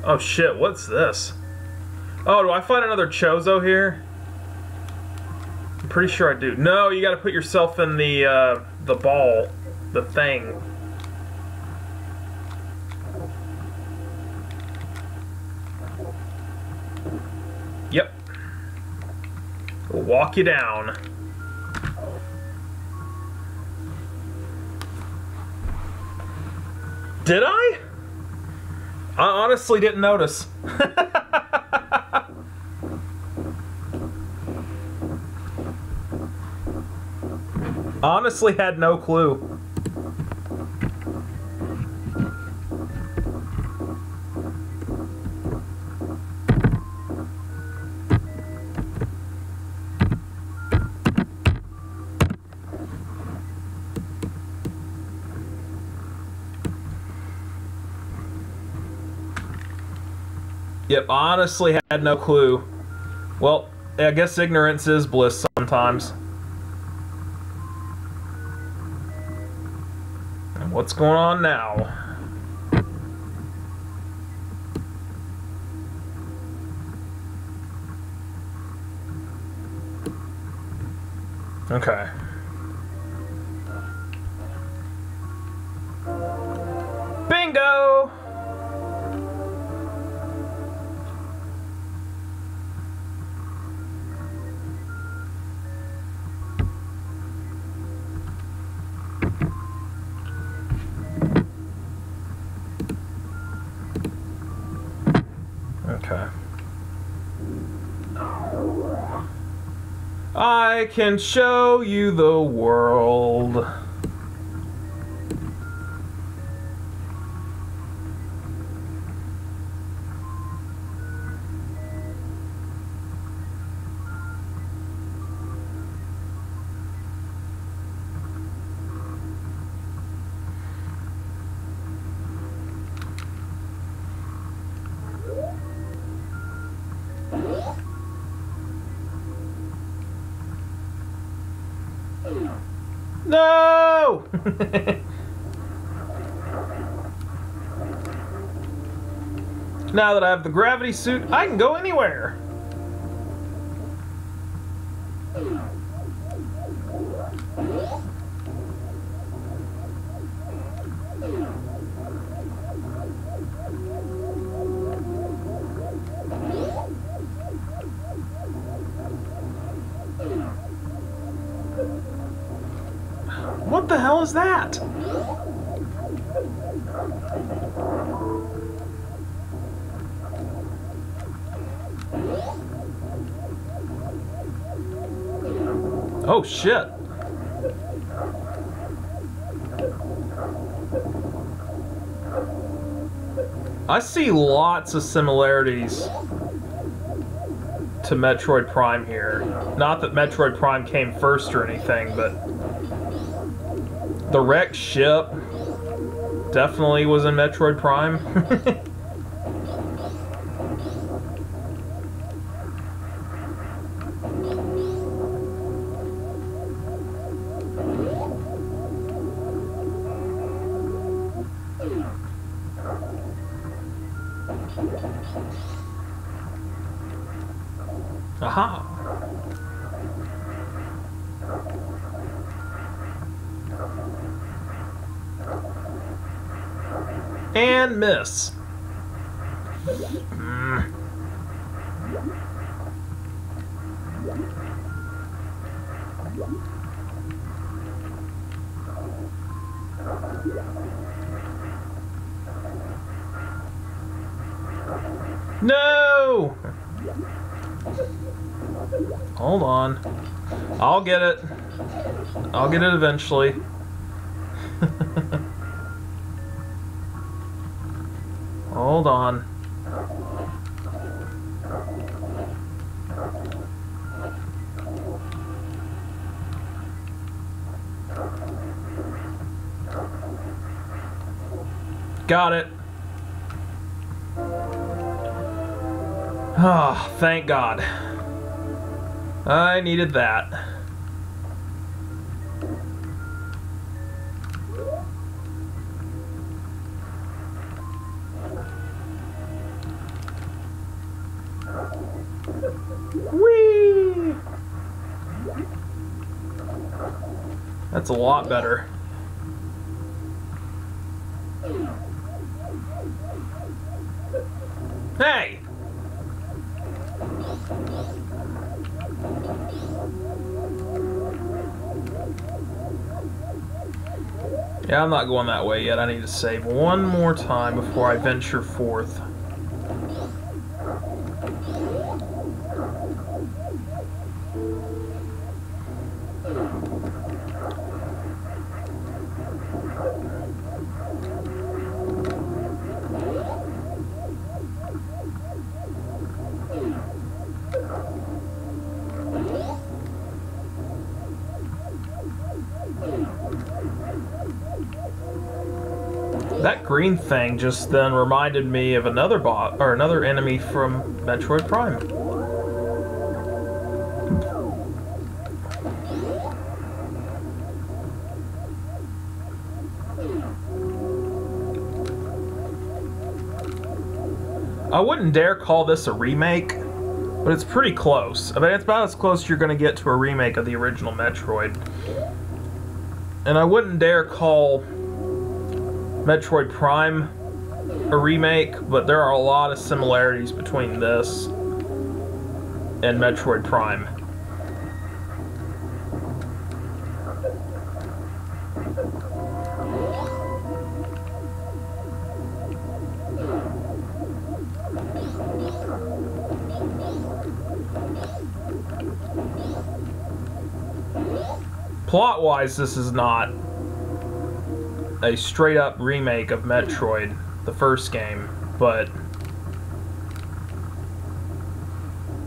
Oh shit, what's this? Oh, do I find another Chozo here? I'm pretty sure I do. No, you gotta put yourself in the ball. The thing. Yep. We'll walk you down. Did I? I honestly didn't notice. Honestly had no clue. Yep, honestly had no clue. Well, I guess ignorance is bliss sometimes. And what's going on now? Okay. Bingo! Okay. I can show you the world. No! Now that I have the gravity suit, I can go anywhere. What the hell is that? Oh shit. I see lots of similarities to Metroid Prime here. Not that Metroid Prime came first or anything, but the wrecked ship definitely was in Metroid Prime. Aha. And miss. No! Hold on. I'll get it. I'll get it eventually. Hold on. Got it. Ah, oh, thank God. I needed that. Whee! That's a lot better. Hey! Yeah, I'm not going that way yet. I need to save one more time before I venture forth. That green thing just then reminded me of another bot, or another enemy from Metroid Prime. I wouldn't dare call this a remake, but it's pretty close. I mean, it's about as close as you're going to get to a remake of the original Metroid. And I wouldn't dare call Metroid Prime a remake, but there are a lot of similarities between this and Metroid Prime. Plot-wise, this is not a straight-up remake of Metroid, the first game, but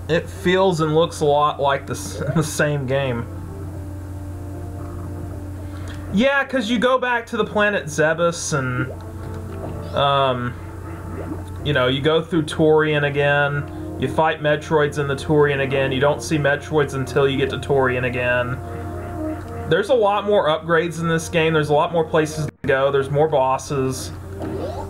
it feels and looks a lot like the same game. Yeah, because you go back to the planet Zebus and, you know, you go through Torian again, you fight Metroids in the Torian again, you don't see Metroids until you get to Torian again. There's a lot more upgrades in this game, there's a lot more places to go, there's more bosses.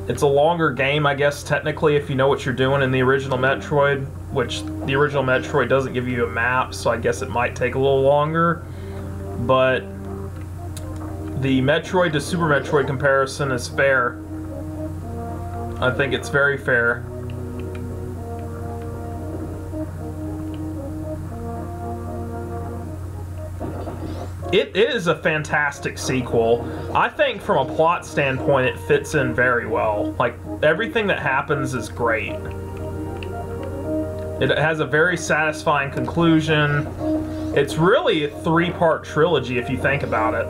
It's a longer game, I guess, technically, if you know what you're doing in the original Metroid, which the original Metroid doesn't give you a map, so I guess it might take a little longer. But the Metroid to Super Metroid comparison is fair. I think it's very fair. It is a fantastic sequel. I think from a plot standpoint it fits in very well. Like, everything that happens is great. It has a very satisfying conclusion. It's really a three-part trilogy if you think about it.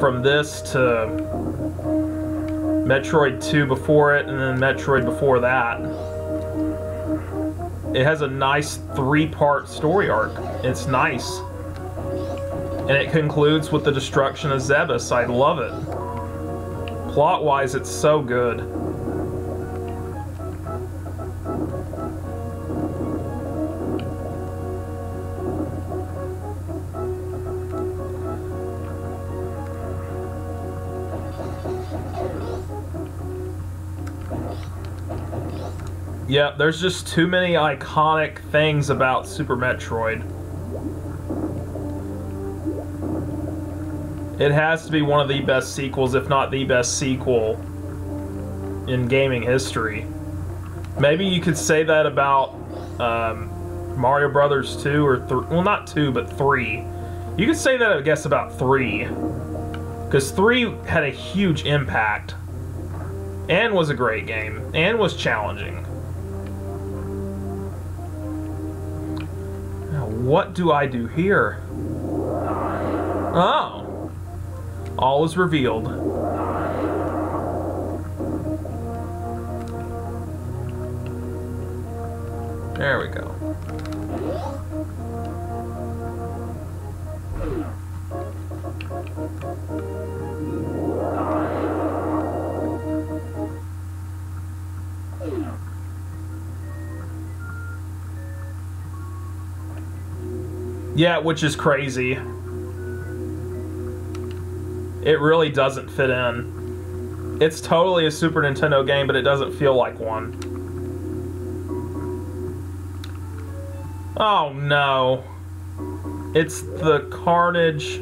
From this to Metroid 2 before it, and then Metroid before that. It has a nice three-part story arc. It's nice. And it concludes with the destruction of Zebus. I love it. Plot-wise, it's so good. Yeah, there's just too many iconic things about Super Metroid. It has to be one of the best sequels, if not the best sequel in gaming history. Maybe you could say that about Mario Brothers 2 or 3. Well, not 2, but 3. You could say that, I guess, about 3. Because 3 had a huge impact. And was a great game. And was challenging. Now, what do I do here? Oh. All is revealed. There we go. Yeah, which is crazy. It really doesn't fit in. It's totally a Super Nintendo game, but it doesn't feel like one. Oh no. It's the carnage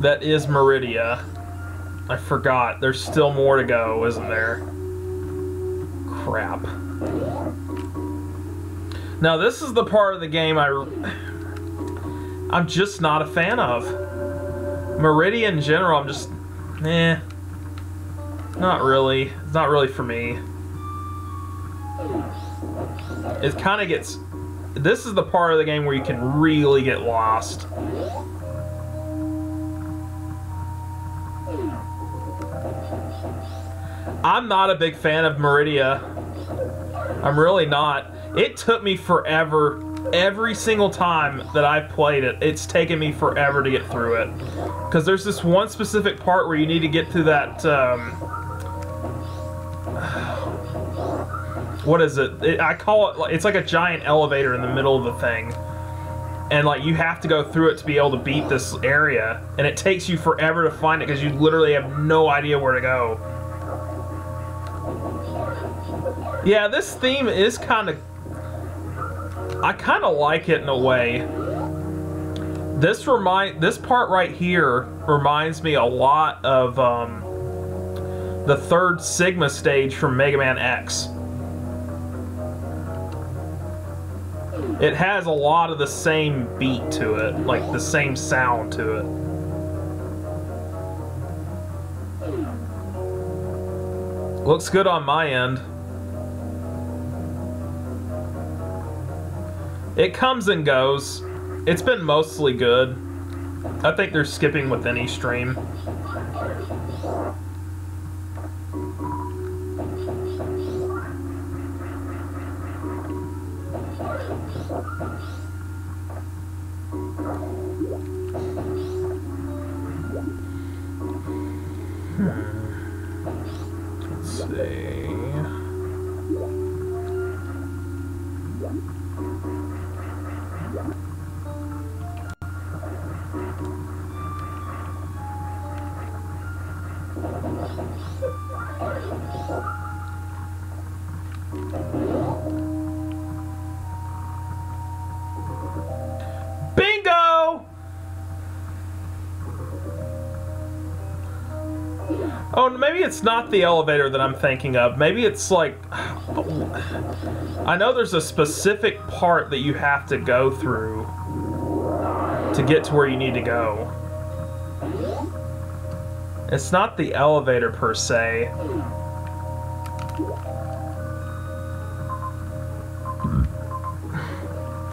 that is Meridia. I forgot. There's still more to go, isn't there? Crap. Now this is the part of the game I'm just not a fan of. Meridia in general, I'm just... Not really. It's not really for me. It kind of gets... This is the part of the game where you can really get lost. I'm not a big fan of Meridia. I'm really not. It took me forever. Every single time that I've played it, it's taken me forever to get through it. Because there's this one specific part where you need to get through that... what is it? I call it... It's like a giant elevator in the middle of the thing. And like you have to go through it to be able to beat this area. And it takes you forever to find it because you literally have no idea where to go. Yeah, this theme is kind of... I kind of like it in a way. This part right here reminds me a lot of the third Sigma stage from Mega Man X. It has a lot of the same beat to it, like the same sound to it. Looks good on my end. It comes and goes. It's been mostly good. I think they're skipping with any stream. Let's see. Bingo! Oh, maybe it's not the elevator that I'm thinking of. Maybe it's like... I know there's a specific part that you have to go through to get to where you need to go. It's not the elevator per se.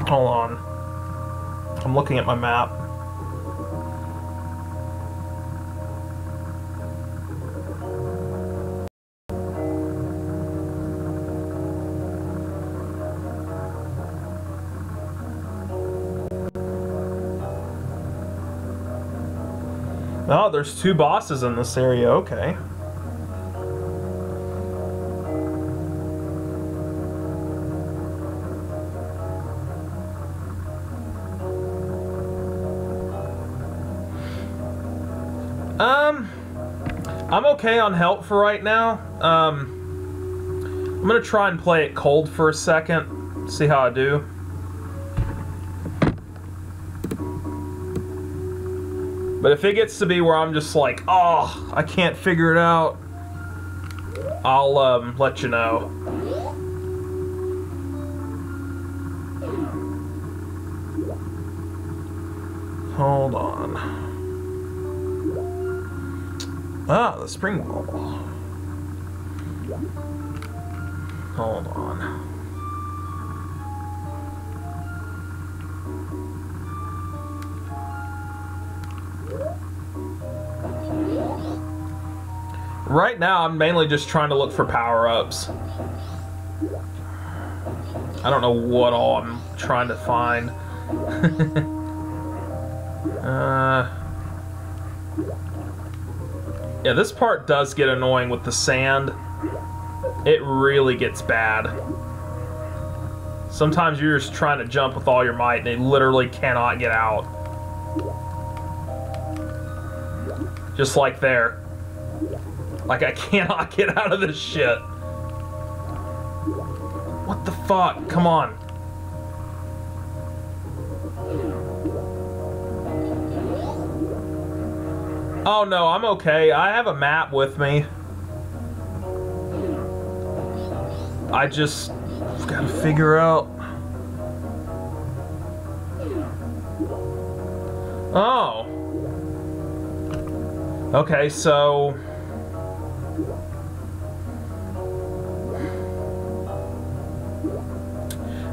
Hold on. I'm looking at my map. Oh, there's 2 bosses in this area, okay. I'm okay on health for right now. I'm gonna try and play it cold for a second, see how I do. But if it gets to be where I'm just like, oh, I can't figure it out, I'll let you know. Hold on. Ah, the spring wall. Hold on. Right now, I'm mainly just trying to look for power-ups. I don't know what all I'm trying to find. Yeah, this part does get annoying with the sand. It really gets bad. Sometimes you're just trying to jump with all your might and they literally cannot get out. Just like there. Like I cannot get out of this shit. What the fuck? Come on. Oh no, I'm okay. I have a map with me. I just gotta figure out. Oh. Okay, so.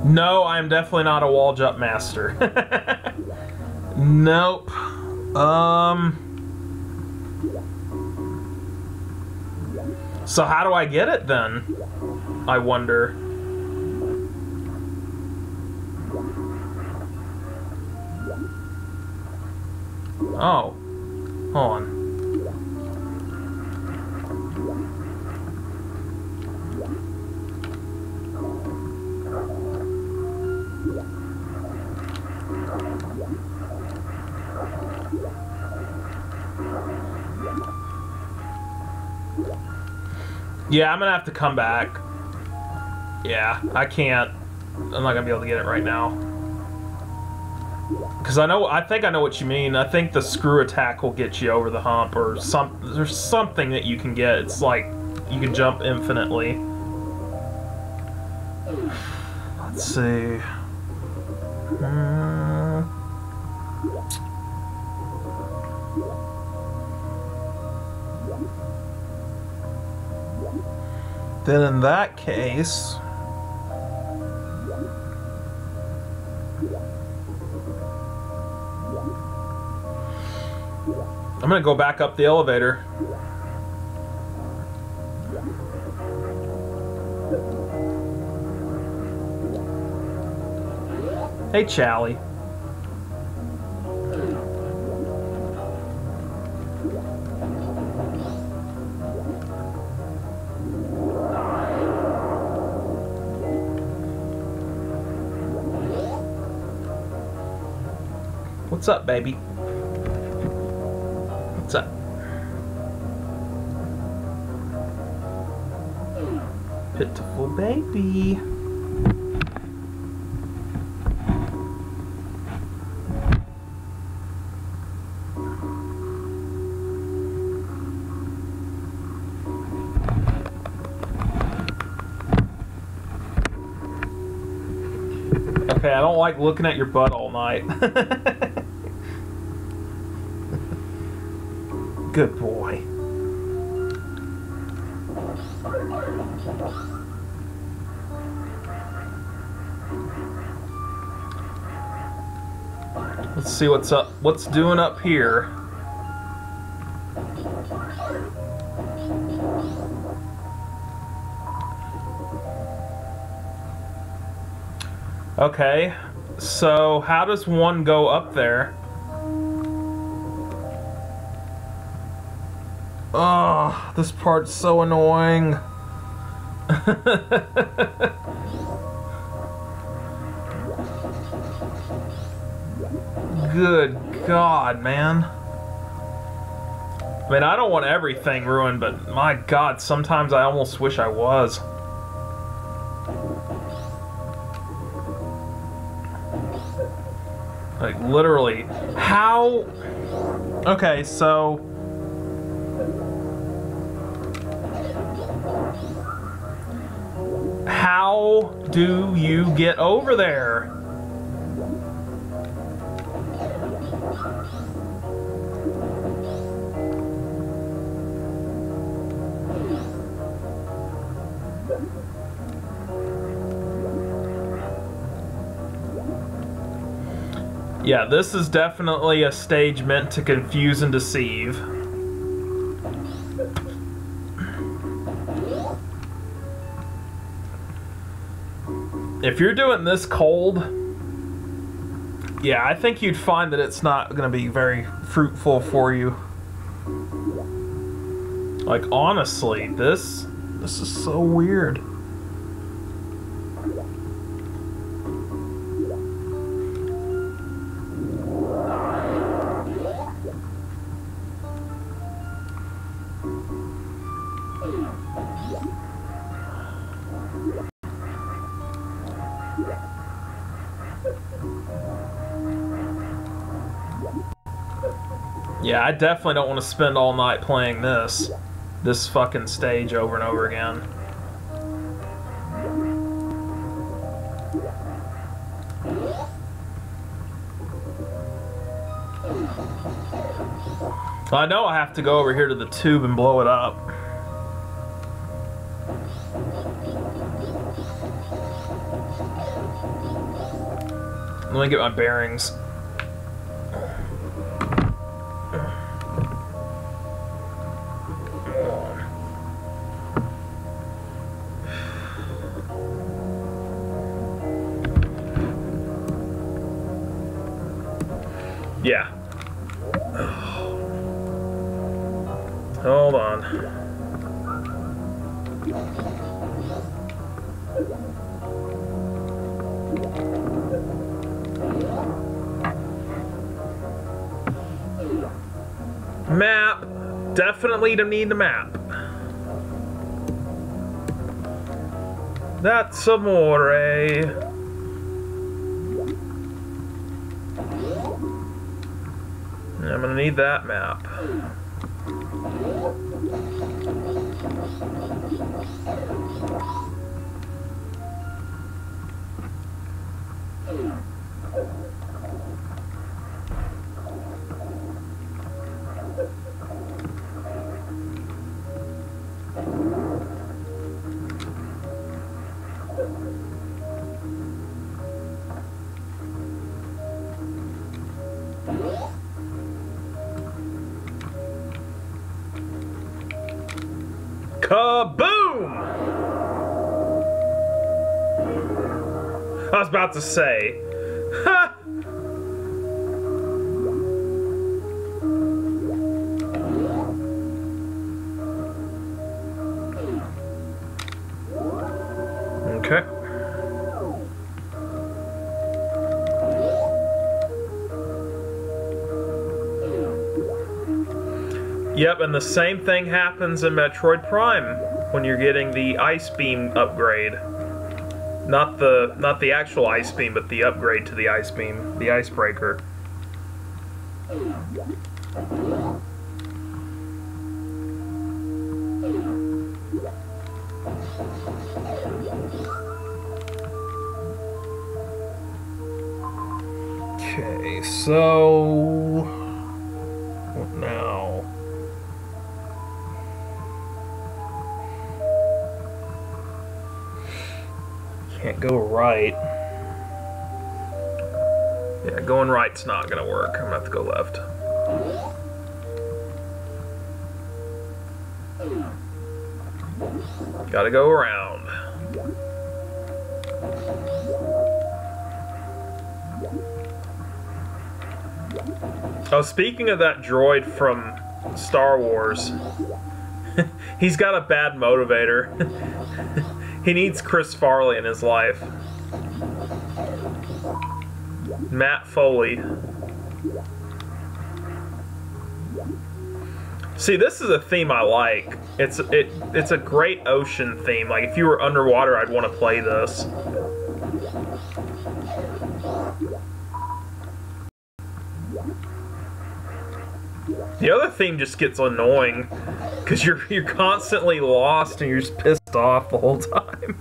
No, I'm definitely not a wall jump master. Nope. So how do I get it then? I wonder. Oh. Hold on. Yeah, I'm gonna have to come back. Yeah, I can't. I'm not gonna be able to get it right now. Because I think I know what you mean. I think the screw attack will get you over the hump, or there's something that you can get. It's like you can jump infinitely. Let's see. Then in that case, I'm gonna go back up the elevator. Hey, Charlie. What's up, baby? What's up? Pitiful baby. Okay, I don't like looking at your butt all night. Good boy. Let's see what's up. What's doing up here? Okay, so how does one go up there? Oh, this part's so annoying. Good God, man. I mean, I don't want everything ruined, but my God, sometimes I almost wish I was. Like, literally. How? Okay, so... How do you get over there? Yeah, this is definitely a stage meant to confuse and deceive. If you're doing this cold, yeah, I think you'd find that it's not going to be very fruitful for you. Like, honestly, this is so weird. Yeah, I definitely don't want to spend all night playing this fucking stage over and over again. I know I have to go over here to the tube and blow it up. Let me get my bearings. Yeah. Hold on. Map. Definitely don't need the map. That's amore. I'm gonna need that map. Kaboom! I was about to say. Ha! Okay. Yep, and the same thing happens in Metroid Prime when you're getting the ice beam upgrade. Not the actual ice beam, but the upgrade to the ice beam, the icebreaker. Okay, so what now? Can't go right. Yeah, going right's not gonna work. I'm gonna have to go left. Gotta go around. Oh, speaking of that droid from Star Wars, he's got a bad motivator. He needs Chris Farley in his life. Matt Foley. See, this is a theme I like. It's a great ocean theme. Like, if you were underwater, I'd want to play this. The other theme just gets annoying because you're constantly lost and you're just pissed off the whole time.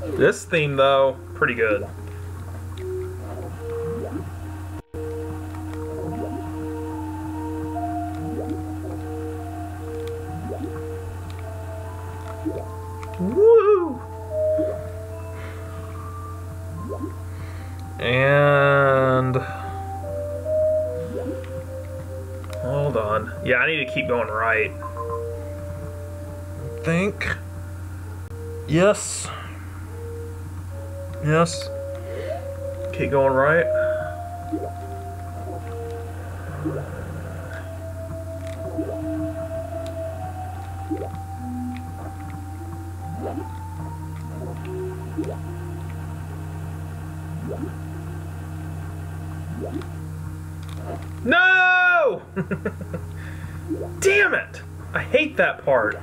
This theme, though, pretty good. Woo! And hold on. Yeah, I need to keep going right. I think. Yes. Yes. Keep going right. No! Damn it! I hate that part.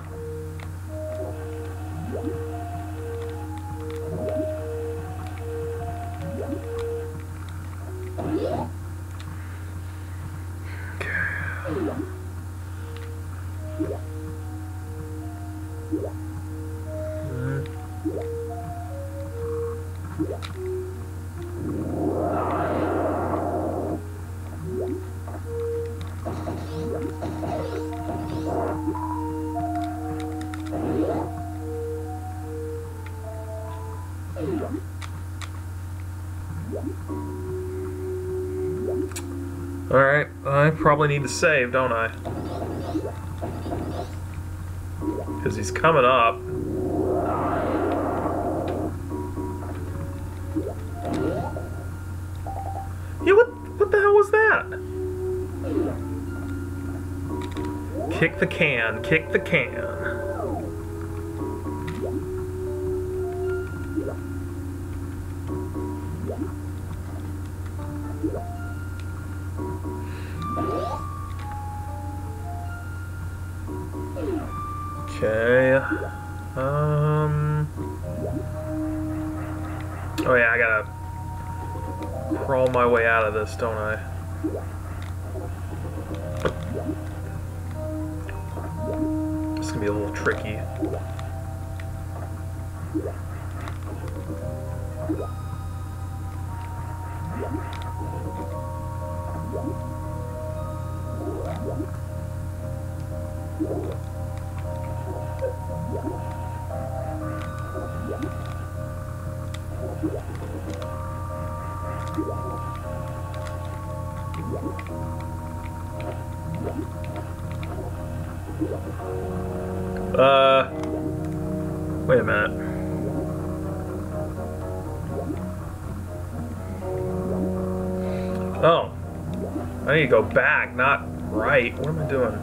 Alright, I probably need to save, don't I? Because he's coming up. Yeah, what the hell was that? Kick the can, kick the can. Okay. Oh yeah, I gotta crawl my way out of this, don't I? This is gonna be a little tricky. Wait a minute. Oh. I need to go back, not right. What am I doing?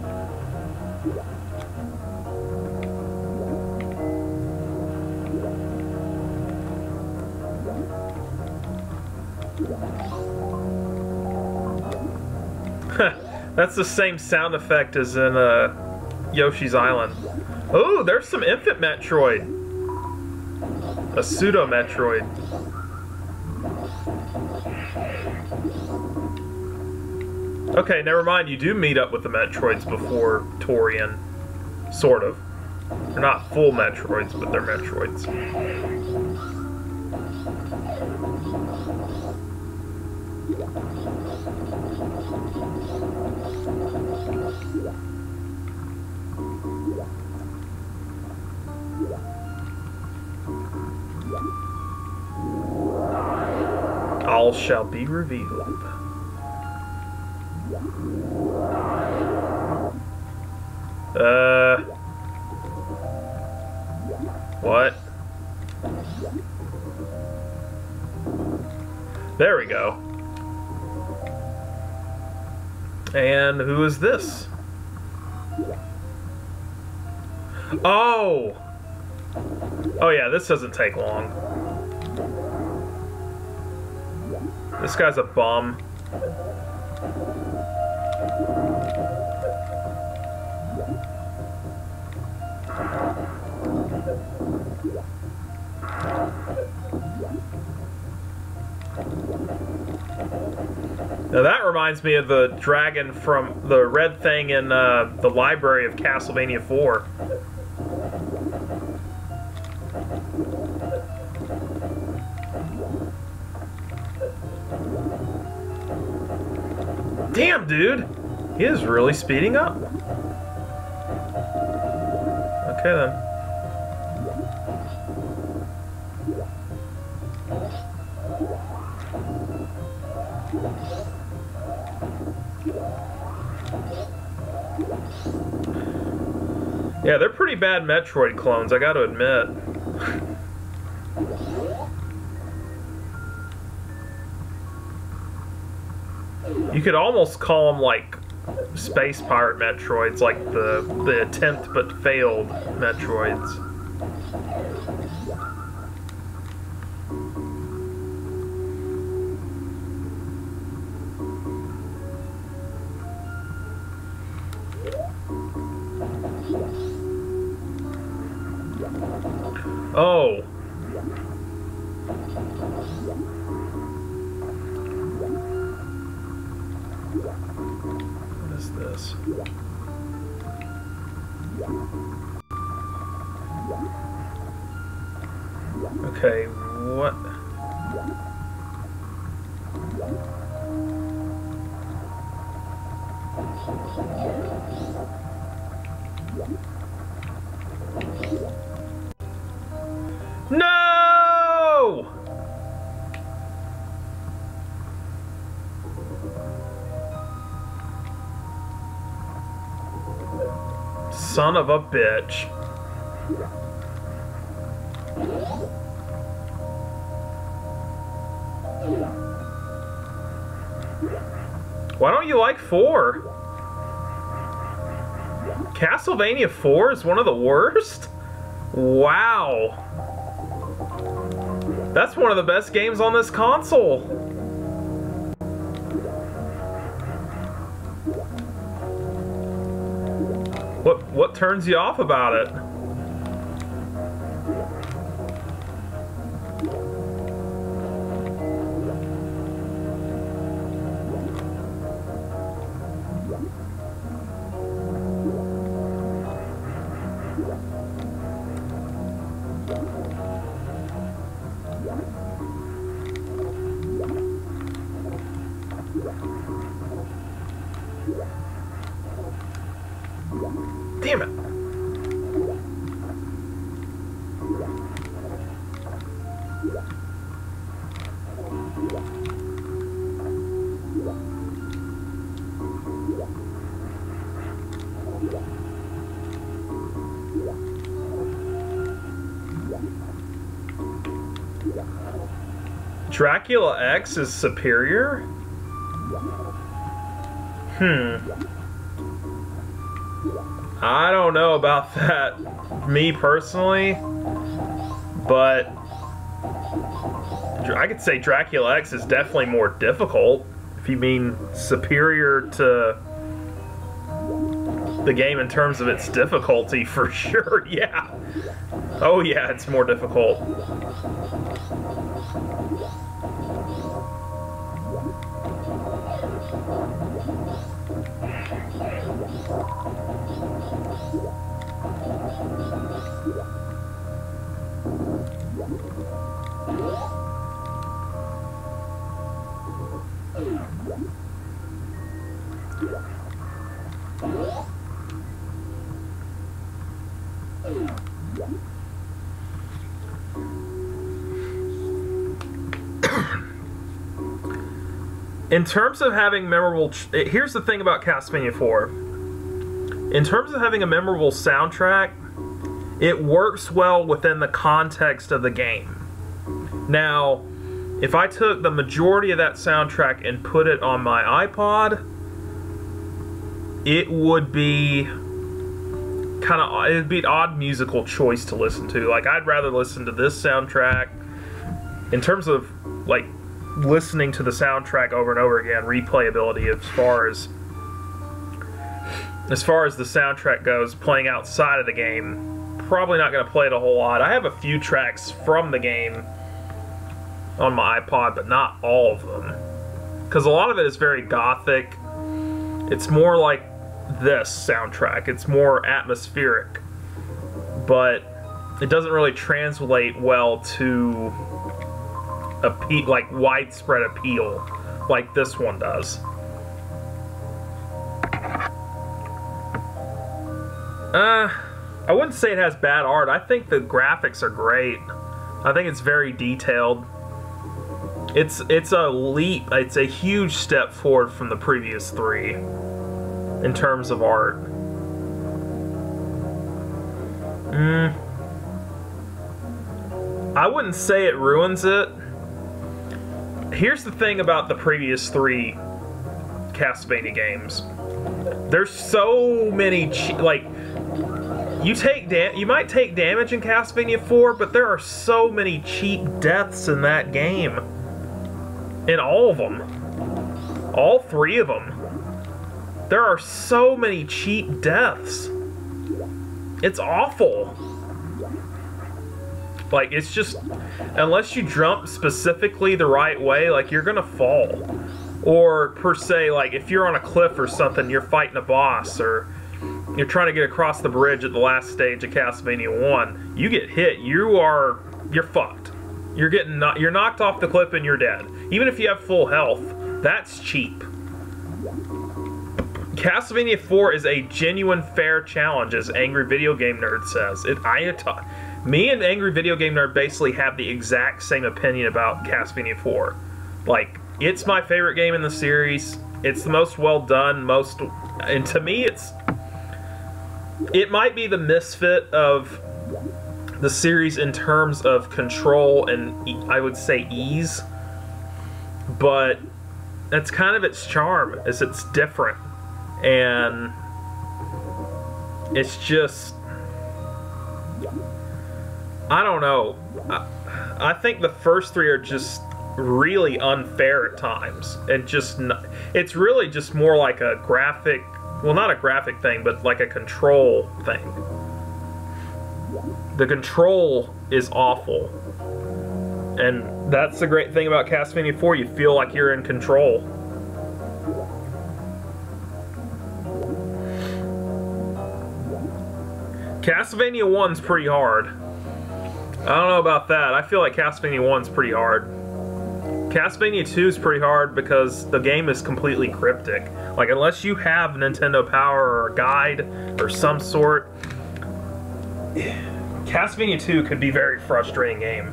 That's the same sound effect as in Yoshi's Island. Oh, there's some infant Metroid. A pseudo Metroid. Okay, never mind. You do meet up with the Metroids before Torian. Sort of. They're not full Metroids, but they're Metroids. All shall be revealed. What? There we go. And who is this? Oh! Oh yeah, this doesn't take long. This guy's a bum. Now that reminds me of the dragon from the red thing in the library of Castlevania 4. Damn, dude! He is really speeding up. Okay, then. Yeah, they're pretty bad Metroid clones, I gotta admit. You could almost call them like space pirate Metroids, like the attempt but failed Metroids. Oh. is this? Okay, what? No! Son of a bitch. Why don't you like 4? Castlevania 4 is one of the worst? Wow. That's one of the best games on this console. What turns you off about it? Damn it. Dracula X is superior? I don't know about that, me personally, but I could say Dracula X is definitely more difficult, if you mean superior to the game in terms of its difficulty, for sure, yeah. Oh yeah, it's more difficult. In terms of having memorable... Here's the thing about Castlevania 4. In terms of having a memorable soundtrack, it works well within the context of the game. Now, if I took the majority of that soundtrack and put it on my iPod, it would be kind of... It'd be an odd musical choice to listen to. Like, I'd rather listen to this soundtrack. In terms of, like, listening to the soundtrack over and over again, replayability as far as the soundtrack goes, playing outside of the game, probably not going to play it a whole lot. I have a few tracks from the game on my iPod, but not all of them, because a lot of it is very gothic. It's more like this soundtrack. It's more atmospheric, but it doesn't really translate well to like widespread appeal like this one does. I wouldn't say it has bad art. I think the graphics are great. I think it's very detailed. It's a leap. It's a huge step forward from the previous 3 in terms of art. I wouldn't say it ruins it. Here's the thing about the previous 3 Castlevania games. There's so many like, you might take damage in Castlevania 4, but there are so many cheap deaths in that game. In all of them. All 3 of them. There are so many cheap deaths. It's awful. Like, it's just, unless you jump specifically the right way, like, you're gonna fall. Or, per se, like, if you're on a cliff or something, you're fighting a boss, or you're trying to get across the bridge at the last stage of Castlevania 1, you get hit, you're fucked. You're knocked off the cliff and you're dead. Even if you have full health, that's cheap. Castlevania 4 is a genuine fair challenge, as Angry Video Game Nerd says. Me and Angry Video Game Nerd basically have the exact same opinion about Castlevania 4. Like, it's my favorite game in the series. It's the most well done, and to me, it might be the misfit of the series in terms of control and, I would say, ease. But that's kind of its charm, is it's different. And it's just, I don't know. I think the first three are just really unfair at times. It's really just more like a graphic, well, not a graphic thing, but like a control thing. The control is awful. And that's the great thing about Castlevania 4, you feel like you're in control. Castlevania 1's pretty hard. I don't know about that. I feel like Castlevania 1's pretty hard. Castlevania 2's pretty hard because the game is completely cryptic. Like, unless you have Nintendo Power or a guide or some sort, Castlevania 2 could be a very frustrating game.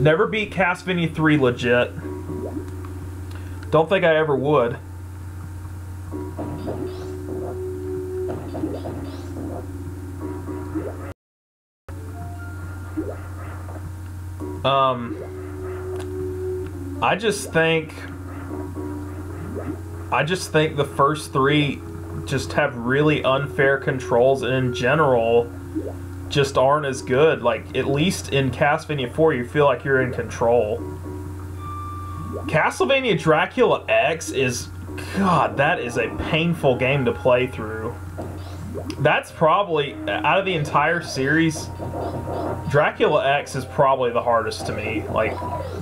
Never beat Castlevania 3 legit. Don't think I ever would. I just think the first three just have really unfair controls, and in general just aren't as good. Like, at least in Castlevania 4 you feel like you're in control. Castlevania Dracula X is, God, that is a painful game to play through. That's probably, out of the entire series, Dracula X is probably the hardest to me. Like,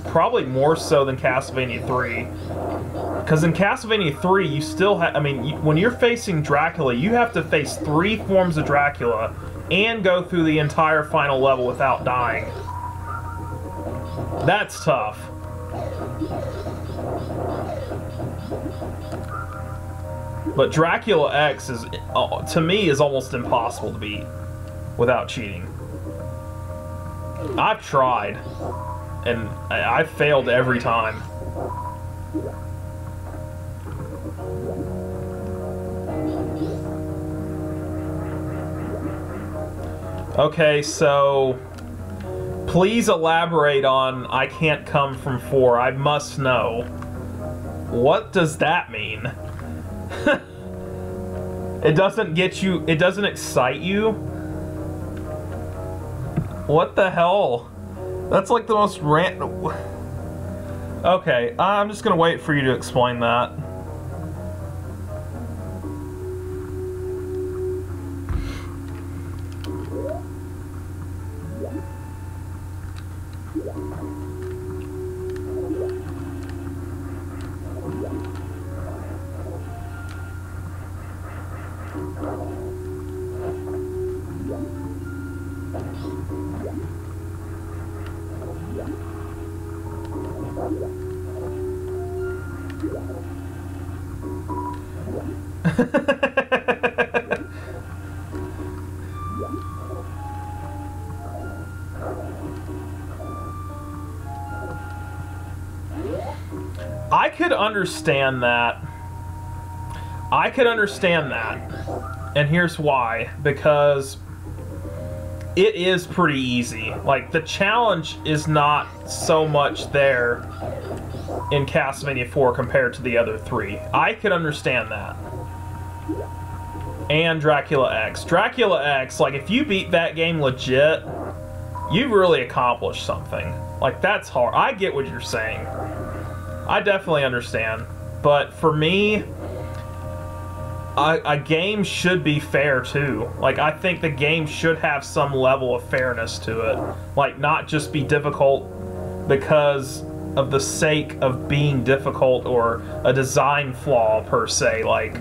probably more so than Castlevania 3. Because in Castlevania 3, you still have, I mean, when you're facing Dracula, you have to face 3 forms of Dracula and go through the entire final level without dying. That's tough. But Dracula X is, to me, is almost impossible to beat without cheating. I've tried, and I've failed every time. Okay, so please elaborate on I can't come from 4. I must know. What does that mean? It doesn't get you, it doesn't excite you? What the hell? That's like the most random. Okay, I'm just gonna wait for you to explain that. I could understand that. I could understand that. And here's why. Because it is pretty easy. Like, the challenge is not so much there in Castlevania 4 compared to the other 3. I could understand that. And Dracula X. Dracula X, like, if you beat that game legit, you've really accomplished something. Like, that's hard. I get what you're saying. I definitely understand. But for me, a game should be fair too. Like, I think the game should have some level of fairness to it. Like, not just be difficult because of the sake of being difficult or a design flaw per se. Like,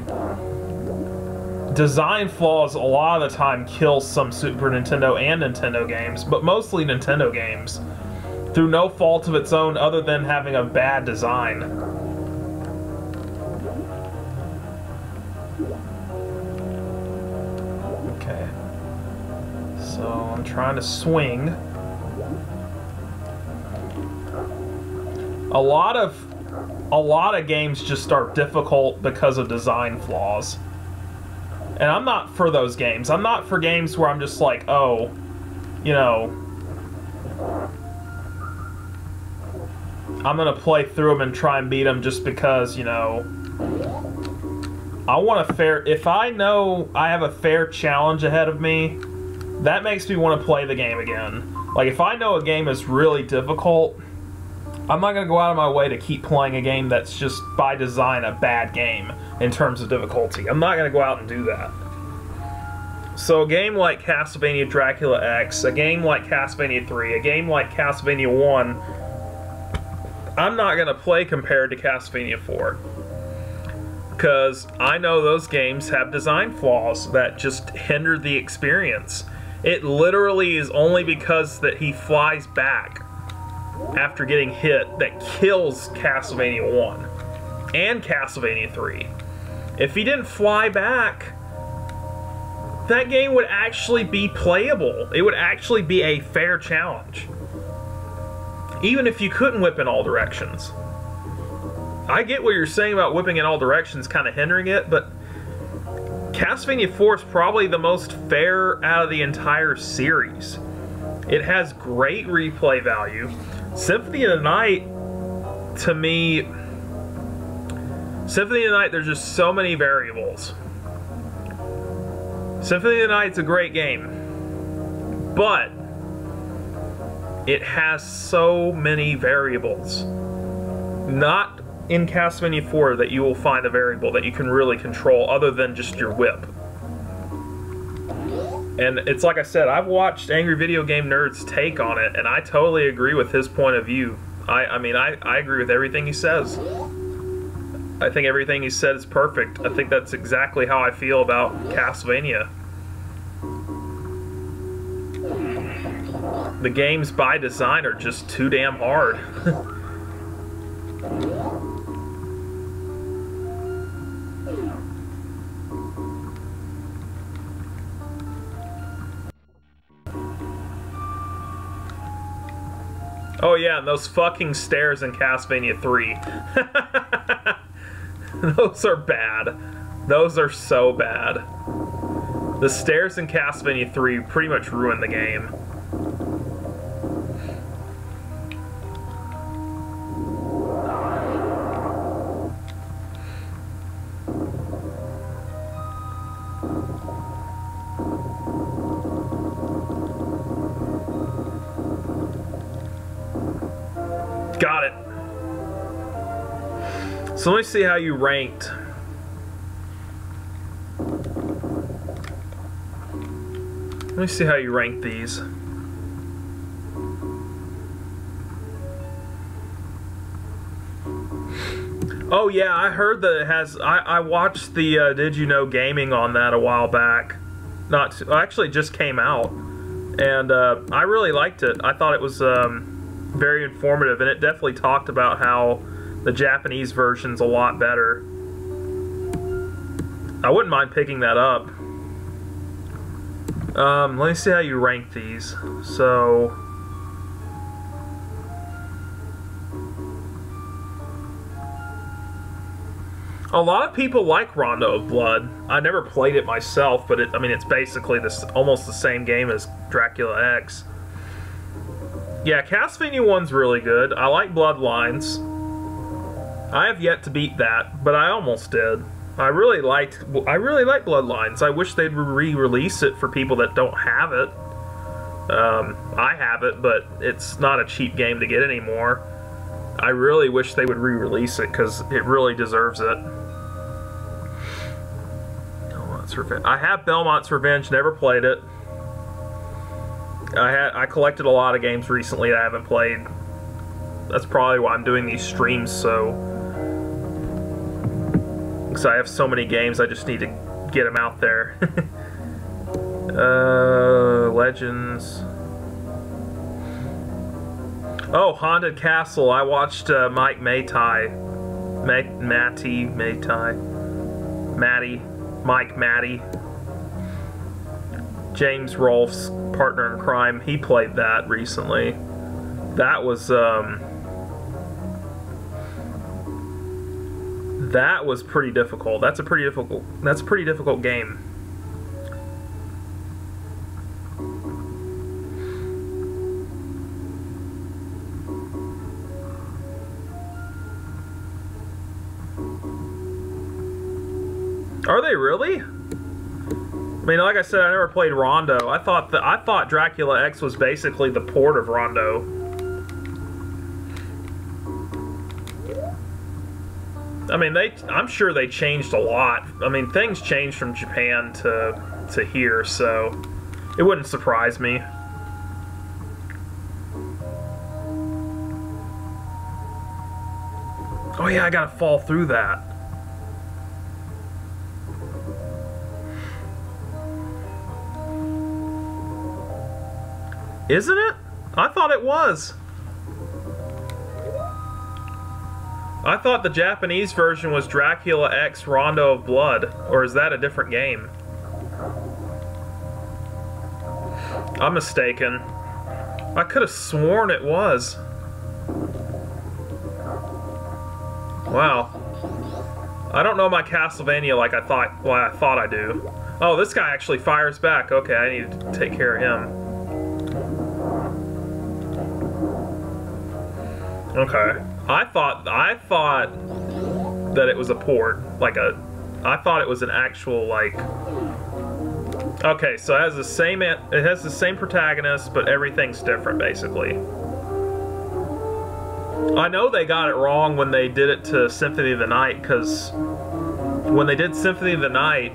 design flaws a lot of the time kill some Super Nintendo and Nintendo games, but mostly Nintendo games, through no fault of its own other than having a bad design. Okay. So I'm trying to swing. A lot of games just are difficult because of design flaws. And I'm not for those games. I'm not for games where I'm just like, oh, you know, I'm gonna play through them and try and beat them just because, you know, I want a fair... If I know I have a fair challenge ahead of me, that makes me want to play the game again. Like, if I know a game is really difficult, I'm not gonna go out of my way to keep playing a game that's just, by design, a bad game in terms of difficulty. I'm not gonna go out and do that. So a game like Castlevania Dracula X, a game like Castlevania 3, a game like Castlevania 1, I'm not going to play compared to Castlevania 4. Because I know those games have design flaws that just hinder the experience. It literally is only because that he flies back after getting hit that kills Castlevania 1 and Castlevania 3. If he didn't fly back, that game would actually be playable. It would actually be a fair challenge. Even if you couldn't whip in all directions. I get what you're saying about whipping in all directions kind of hindering it, but Castlevania 4 is probably the most fair out of the entire series. It has great replay value. Symphony of the Night, to me, Symphony of the Night, there's just so many variables. Symphony of the Night's a great game, but it has so many variables. Not in Castlevania 4 that you will find a variable that you can really control other than just your whip. And it's like I said, I've watched Angry Video Game Nerd's take on it, and I totally agree with his point of view. I mean, I agree with everything he says. I think everything he said is perfect. I think that's exactly how I feel about Castlevania. The games by design are just too damn hard. Oh yeah, and those fucking stairs in Castlevania 3. Those are bad. Those are so bad. The stairs in Castlevania 3 pretty much ruined the game. Got it. So let me see how you ranked. Let me see how you ranked these. Oh yeah, I heard that it has... I watched the Did You Know Gaming on that a while back. Actually, it just came out. And I really liked it. I thought it was very informative, and it definitely talked about how the Japanese version's a lot better. I wouldn't mind picking that up. Let me see how you rank these. So... a lot of people like Rondo of Blood. I never played it myself, but I mean, it's basically almost the same game as Dracula X. Yeah, Castlevania 1's really good. I like Bloodlines. I have yet to beat that, but I almost did. I really like Bloodlines. I wish they'd re-release it for people that don't have it. I have it, but it's not a cheap game to get anymore. I really wish they would re-release it because it really deserves it. I have Belmont's Revenge, never played it. I collected a lot of games recently that I haven't played. That's probably why I'm doing these streams so. Because I have so many games, I just need to get them out there. Legends. Oh, Haunted Castle. I watched Mike Matty, James Rolfe's partner in crime. He played that recently. That was pretty difficult. That's a pretty difficult game. Are they really? I mean, like I said, I never played Rondo. I thought Dracula X was basically the port of Rondo. I mean, I'm sure they changed a lot. I mean, things changed from Japan to here, so it wouldn't surprise me. Oh yeah, I gotta fall through that. Isn't it? I thought it was. I thought the Japanese version was Dracula X Rondo of Blood, or is that a different game? I'm mistaken. I could have sworn it was. Wow. I don't know my Castlevania like I thought I do. Oh, this guy actually fires back. Okay, I need to take care of him. Okay. I thought that it was a port, I thought it was an actual Okay, so it has the same protagonist, but everything's different basically. I know they got it wrong when they did it to Symphony of the Night, because when they did Symphony of the Night,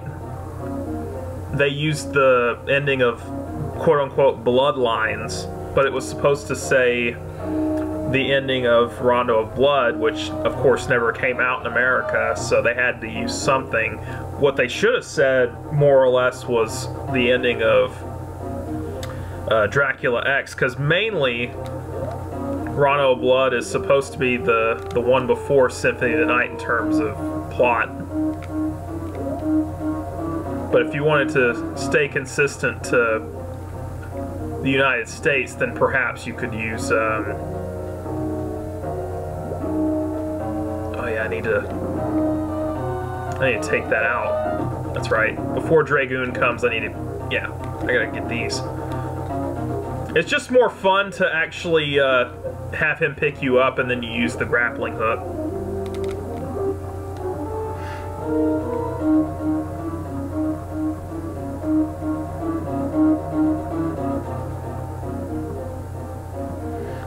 they used the ending of quote-unquote Bloodlines, but it was supposed to say the ending of Rondo of Blood, which of course never came out in America, so they had to use something. What they should have said, more or less, was the ending of Dracula X, because mainly Rondo of Blood is supposed to be the one before Symphony of the Night in terms of plot. But if you wanted to stay consistent to the United States, then perhaps you could use oh yeah, I need to take that out. That's right. Before Draygon comes, I gotta get these. It's just more fun to actually have him pick you up and then you use the grappling hook.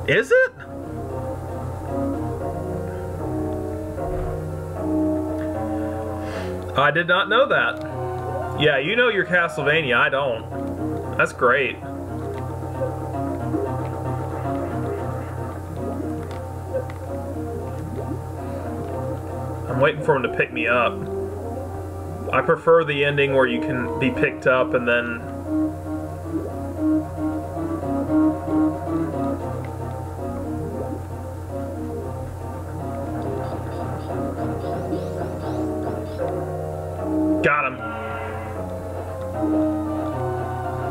Is it? I did not know that. Yeah, you know your Castlevania, I don't. That's great. I'm waiting for him to pick me up. I prefer the ending where you can be picked up and then... Got him.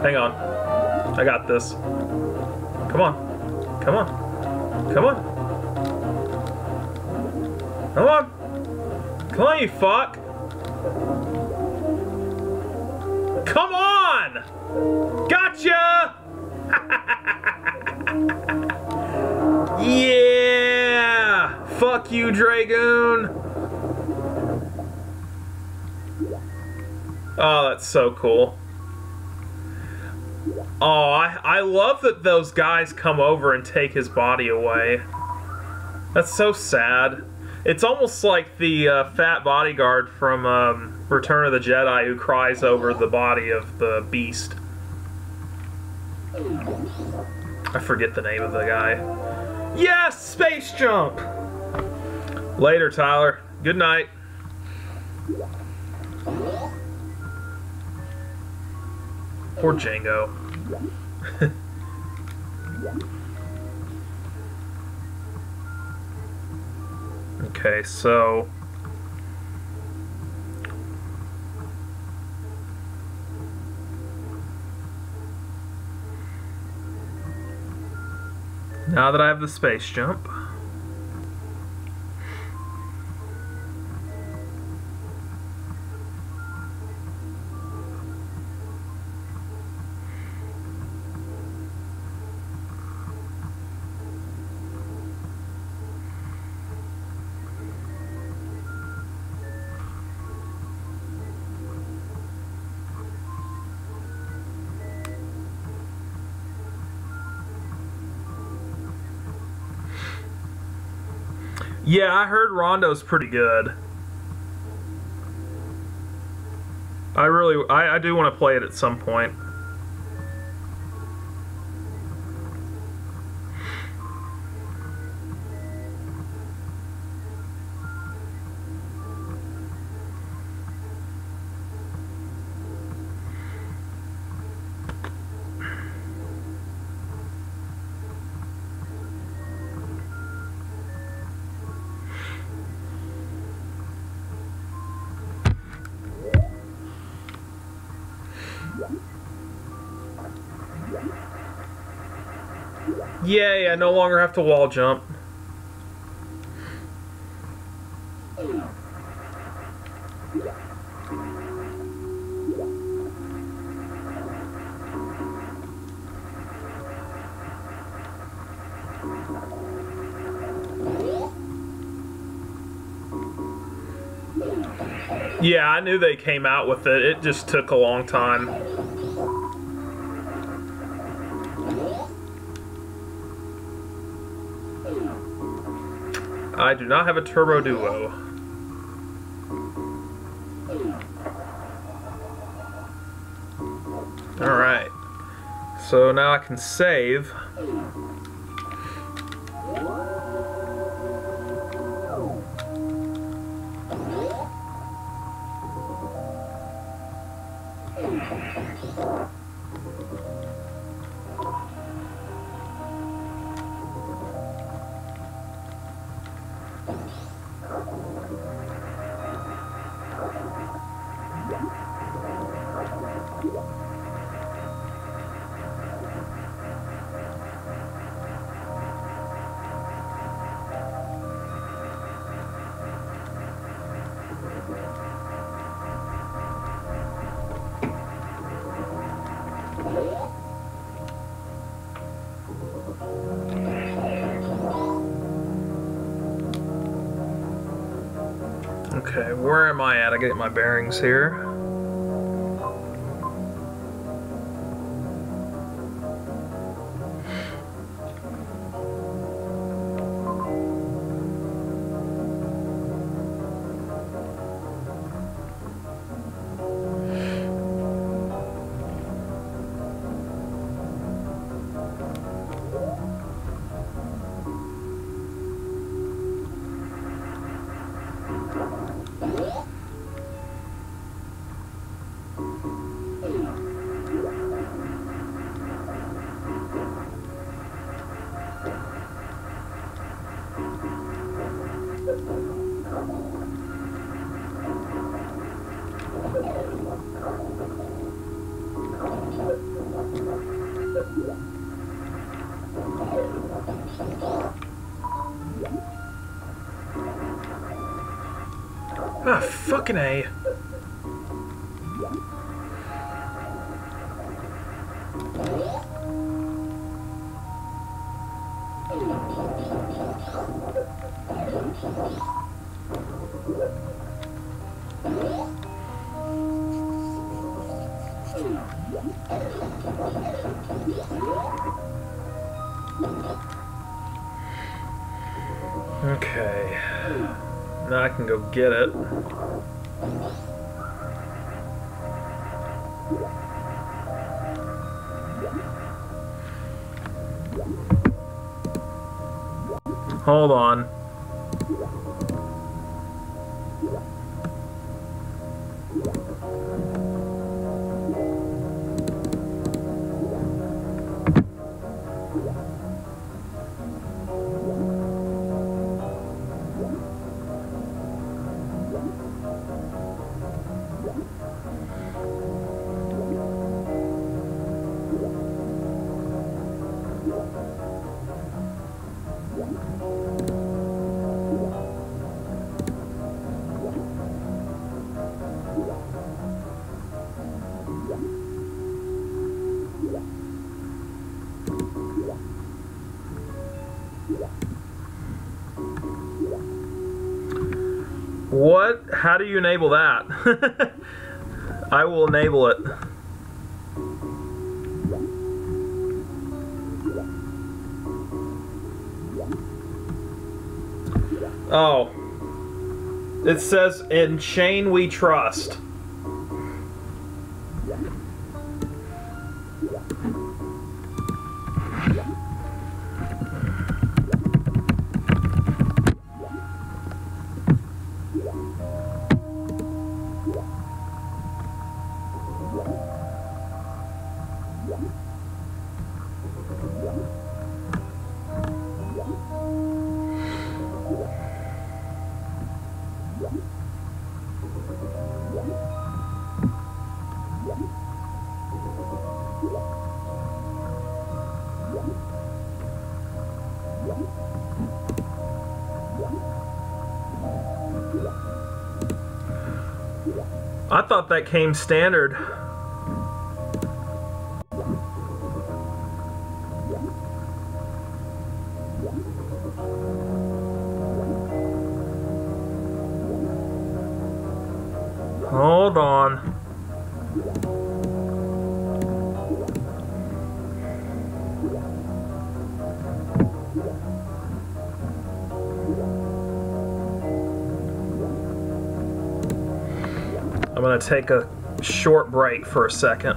Hang on. I got this. Come on. Come on. Come on. Come on. Come on, you fuck. Come on! Gotcha! Yeah! Fuck you, Draygon! Oh, that's so cool. Oh, I love that those guys come over and take his body away. That's so sad. It's almost like the fat bodyguard from Return of the Jedi who cries over the body of the beast. I forget the name of the guy. Yes! Space jump! Later, Tyler. Good night. Poor Django. Okay, so... now that I have the space jump... yeah, I heard Rondo's pretty good. I do want to play it at some point. Yay, I no longer have to wall jump. Yeah, I knew they came out with it. It just took a long time. I do not have a Turbo Duo. Alright. So now I can save. Okay, where am I at? I get my bearings here. Ah, fucking A. Okay. Now I can go get it. Hold on. What? How do you enable that? I will enable it. Oh. It says, "In chain we trust." I thought that came standard. Hold on. I'm going to take a short break for a second.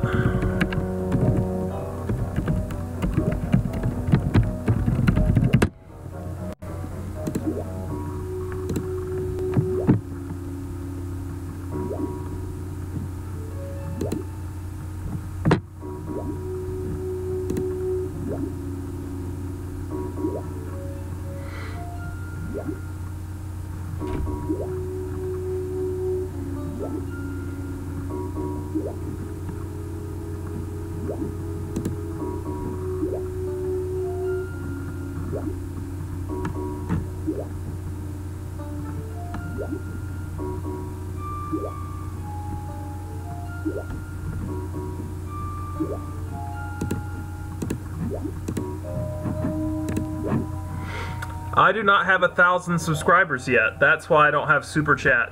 I do not have 1,000 subscribers yet. That's why I don't have Super Chat.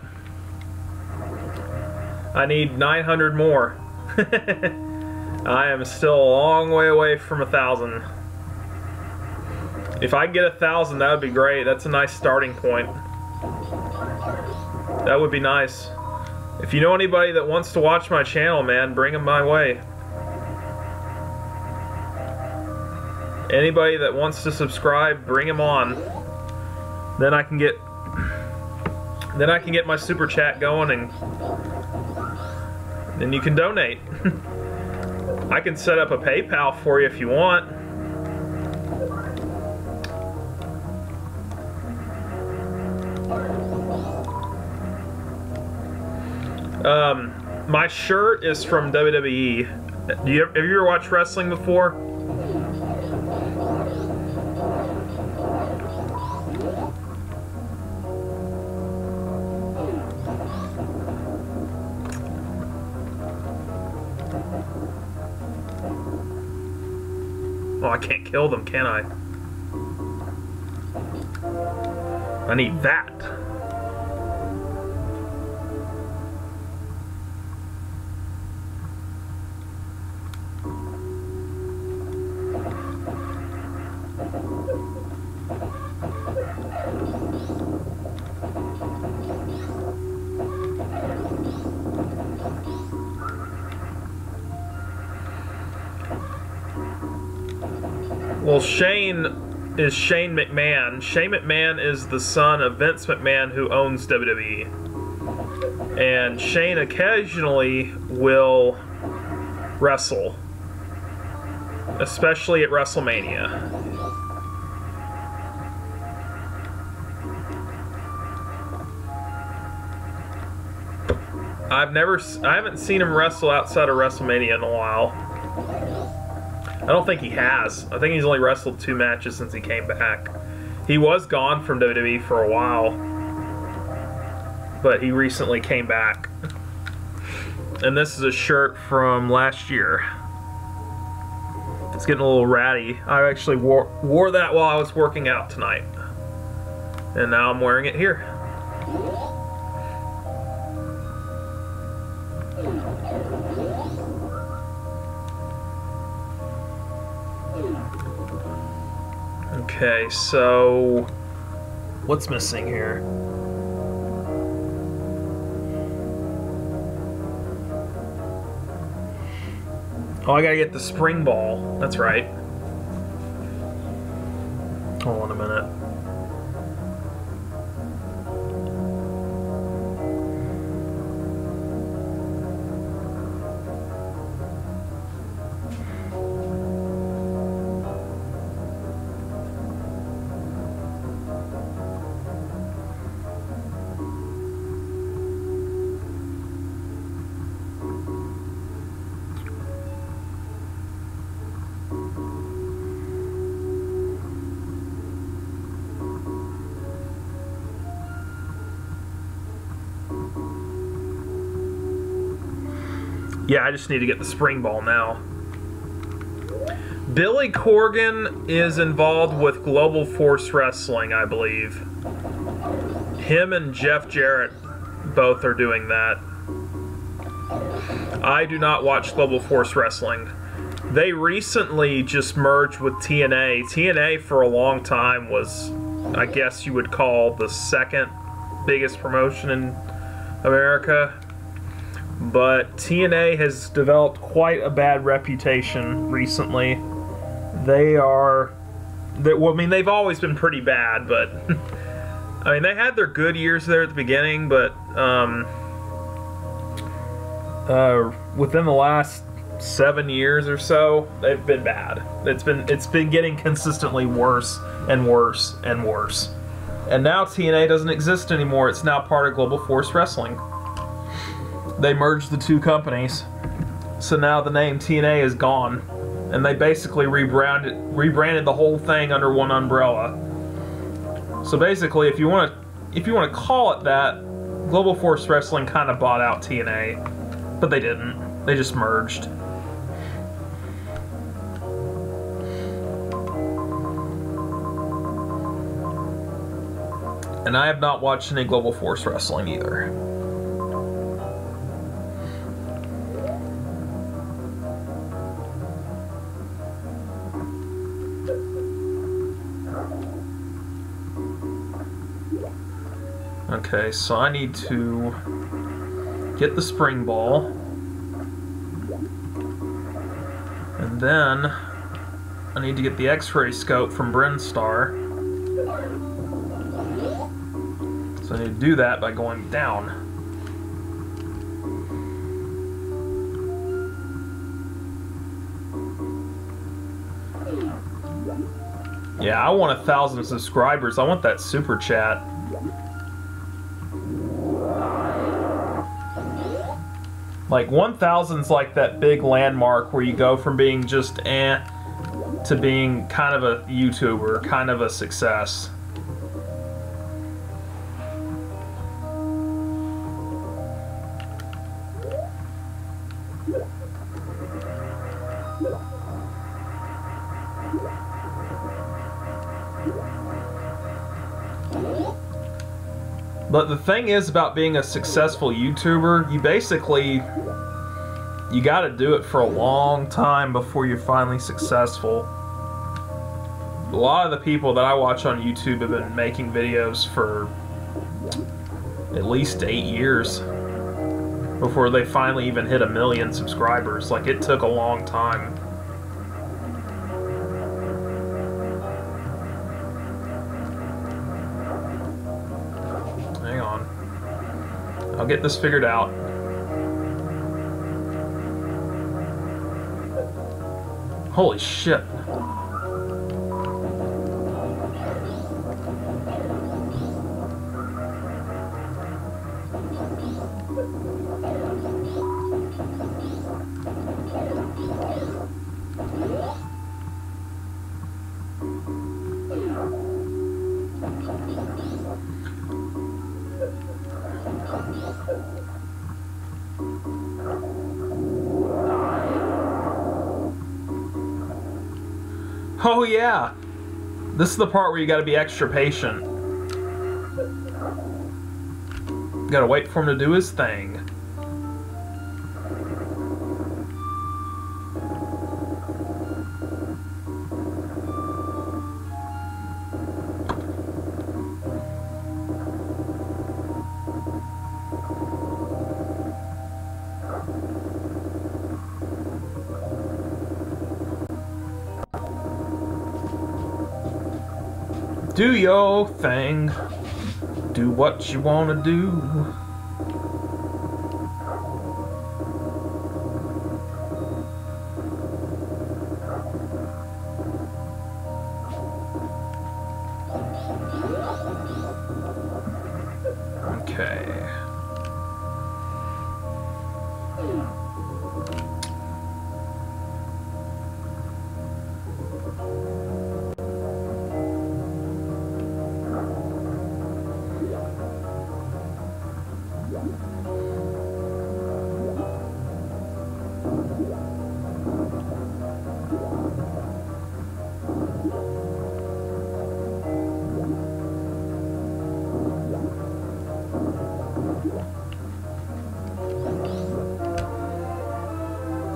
I need 900 more. I am still a long way away from 1,000. If I get 1,000, that would be great. That's a nice starting point. That would be nice. If you know anybody that wants to watch my channel, man, bring them my way. Anybody that wants to subscribe, bring them on. Then I can get my Super Chat going, and then you can donate. I can set up a PayPal for you if you want. My shirt is from WWE. Have you ever watched wrestling before? Oh, I can't kill them, can I? I need that. Well, Shane is Shane McMahon. Shane McMahon is the son of Vince McMahon, who owns WWE. And Shane occasionally will wrestle, especially at WrestleMania. I haven't seen him wrestle outside of WrestleMania in a while. I don't think he has. I think he's only wrestled 2 matches since he came back. He was gone from WWE for a while, but he recently came back. And this is a shirt from last year. It's getting a little ratty. I actually wore that while I was working out tonight. And now I'm wearing it here. Okay, so what's missing here? Oh, I gotta get the spring ball. That's right. Hold on a minute. Yeah, I just need to get the spring ball now. Billy Corgan is involved with Global Force Wrestling, I believe. Him and Jeff Jarrett both are doing that. I do not watch Global Force Wrestling. They recently just merged with TNA. TNA for a long time was, I guess you would call, the second biggest promotion in America. But TNA has developed quite a bad reputation recently. Well, I mean, they've always been pretty bad, but I mean, they had their good years there at the beginning, but within the last 7 years or so, they've been bad. It's been getting consistently worse and worse and worse. And now TNA doesn't exist anymore. It's now part of Global Force Wrestling. They merged the 2 companies, so now the name TNA is gone, and they basically rebranded the whole thing under one umbrella. So basically, if you want to call it that, Global Force Wrestling kind of bought out TNA, but they didn't. They just merged. And I have not watched any Global Force Wrestling either. Okay, so I need to get the spring ball, and then I need to get the X-ray scope from Brinstar. So I need to do that by going down. Yeah, I want 1,000 subscribers. I want that super chat. Like 1,000's like that big landmark where you go from being just to being kind of a YouTuber, kind of a success. But the thing is about being a successful YouTuber, you gotta do it for a long time before you're finally successful. A lot of the people that I watch on YouTube have been making videos for at least 8 years before they finally even hit 1 million subscribers. Like, it took a long time. get this figured out. Holy shit. Oh yeah, this is the part where you gotta be extra patient. Gotta wait for him to do his thing. Do your thing. Do what you want to do. Okay.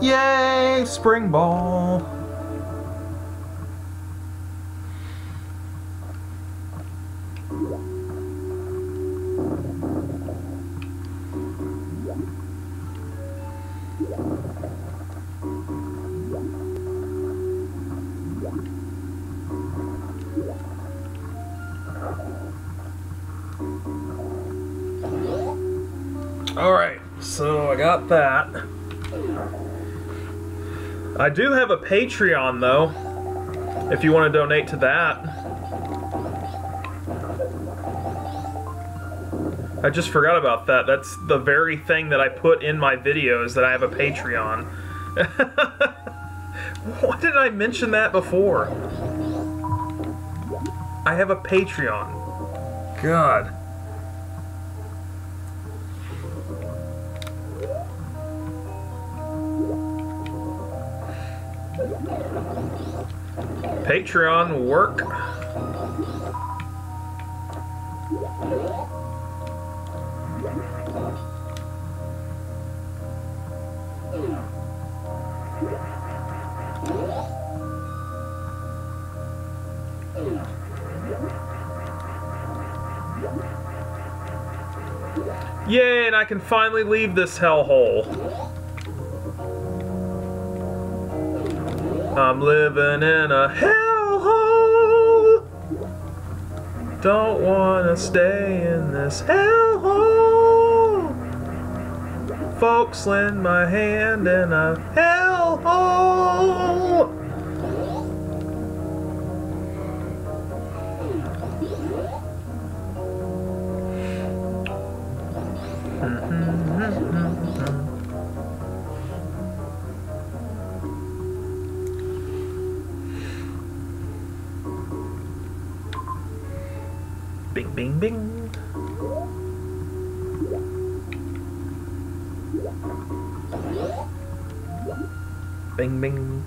Yay, spring ball. All right, so I got that. I do have a Patreon, though, if you want to donate to that. I just forgot about that. That's the very thing that I put in my videos, that I have a Patreon. Why didn't I mention that before? I have a Patreon. God. Patreon will work. Yay, and I can finally leave this hellhole. I'm living in a hellhole. Don't wanna stay in this hellhole. Folks, lend my hand in a hellhole. Bing, bing, bing. Bing, bing.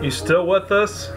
You still with us?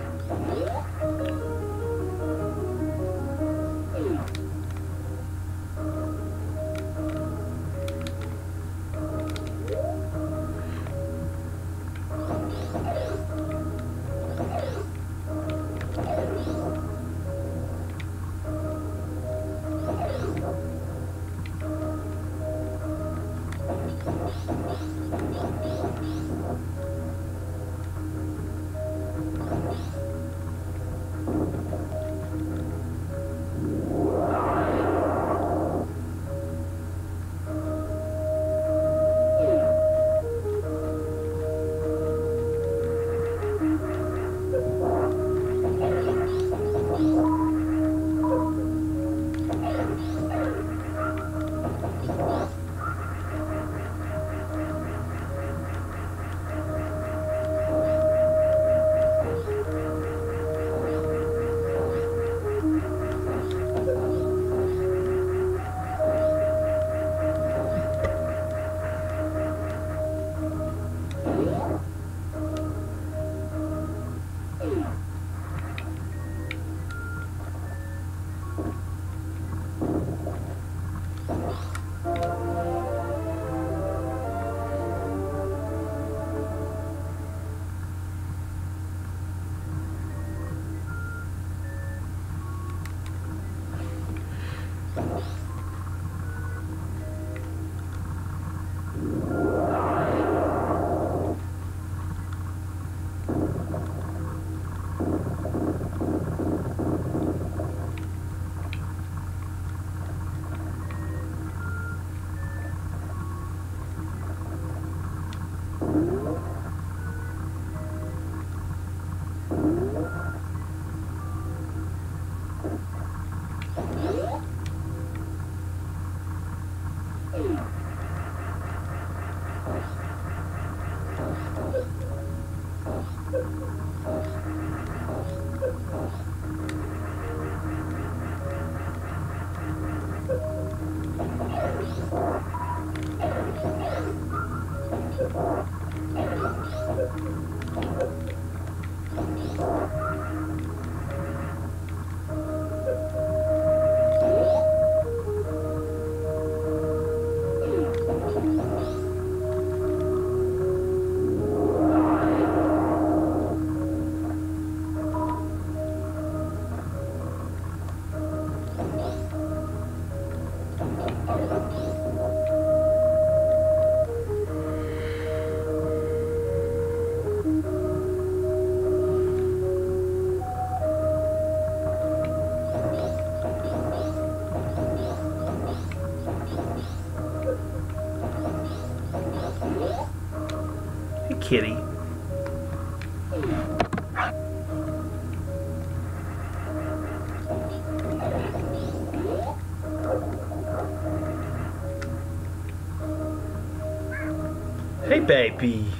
Kitty. Hey, baby.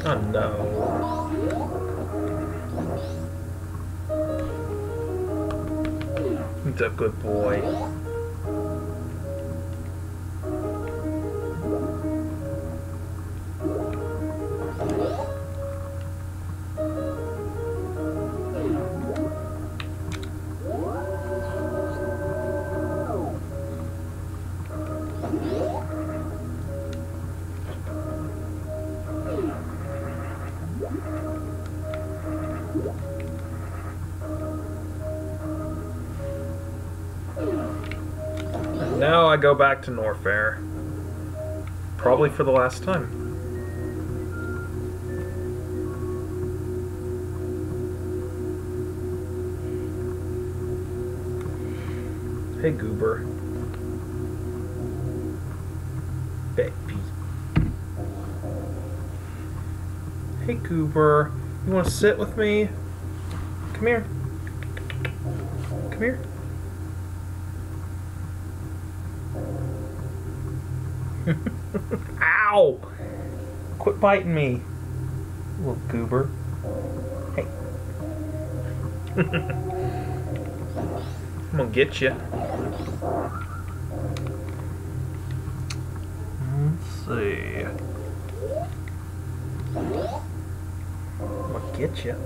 Oh, no. He's a good boy. Now I go back to Norfair. Probably for the last time. Hey, Goober. Baby. Hey, Goober. You want to sit with me? Come here. Come here. Ow! Quit biting me, little goober. Hey. I'm gonna get you. Let's see. I'll get you.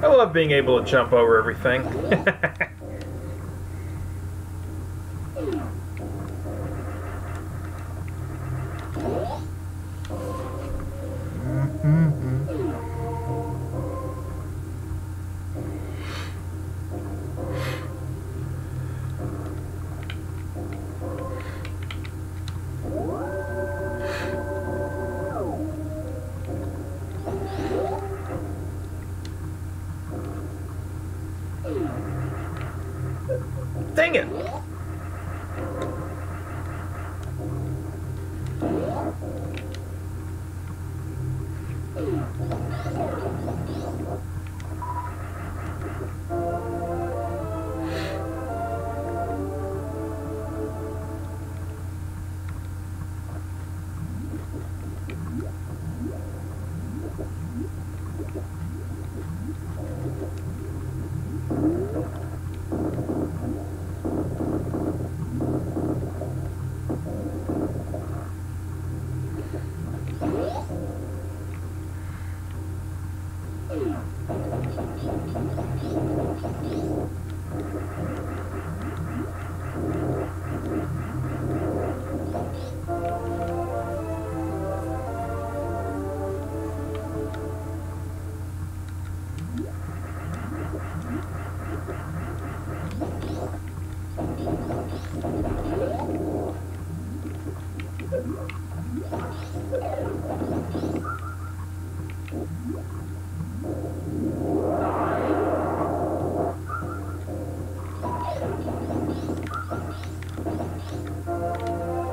I love being able to jump over everything. Dang it!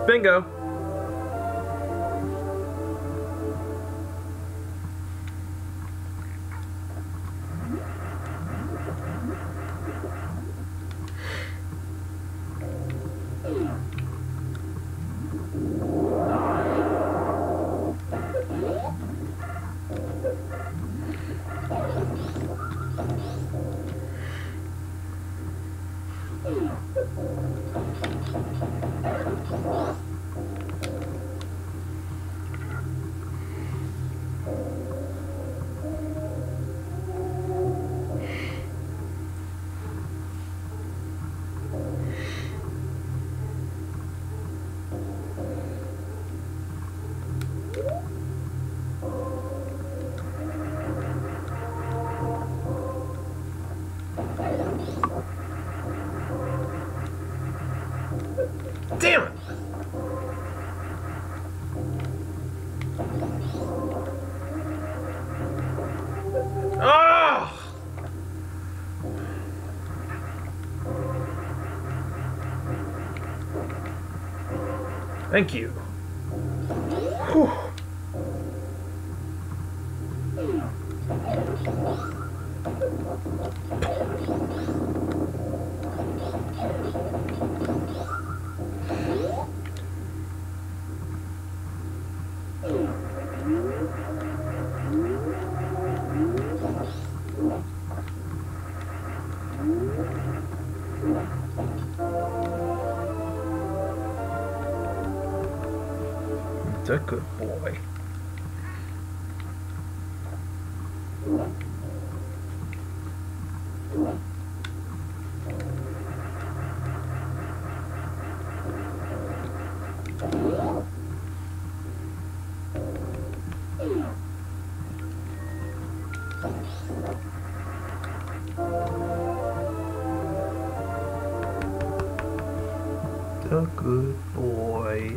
Bingo. Damn it! Ah! Thank you. Whew. He's a good boy. A good boy.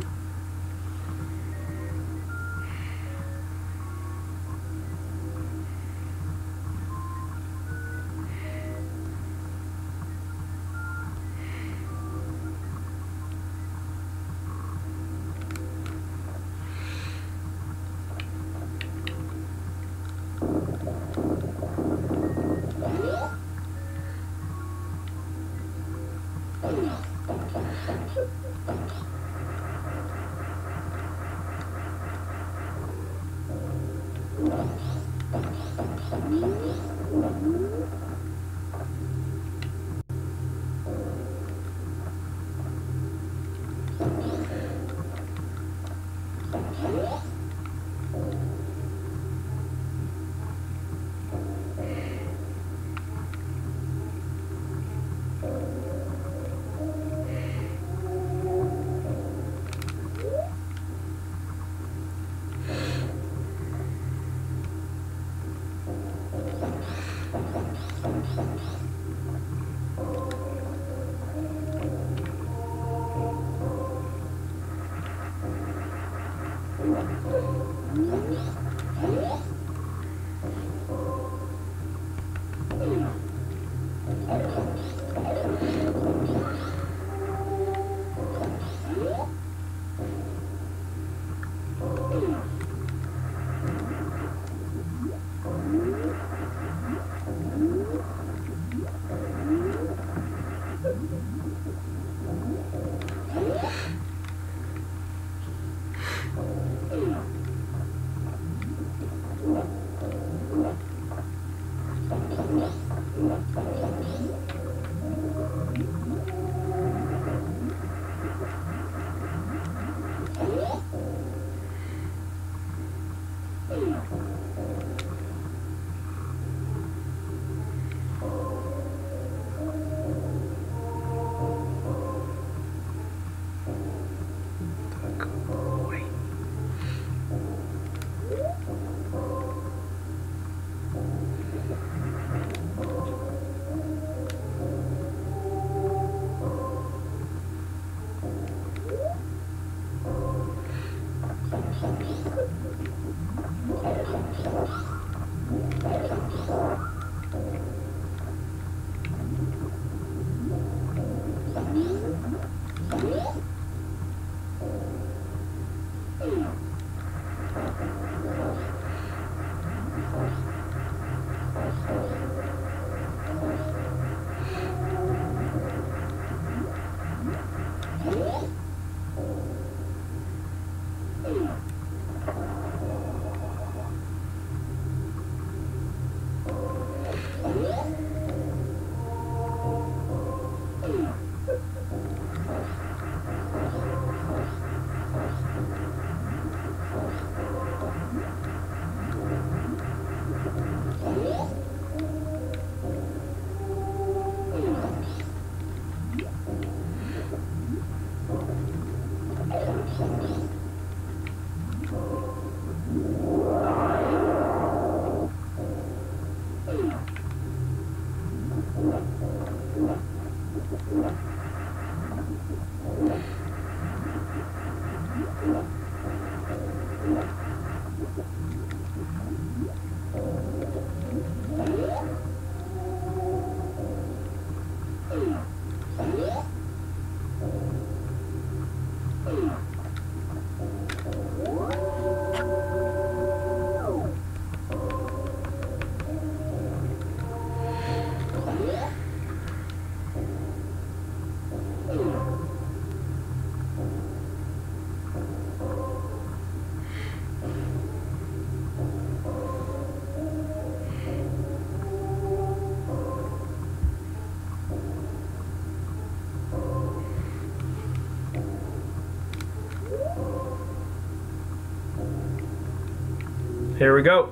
Here we go.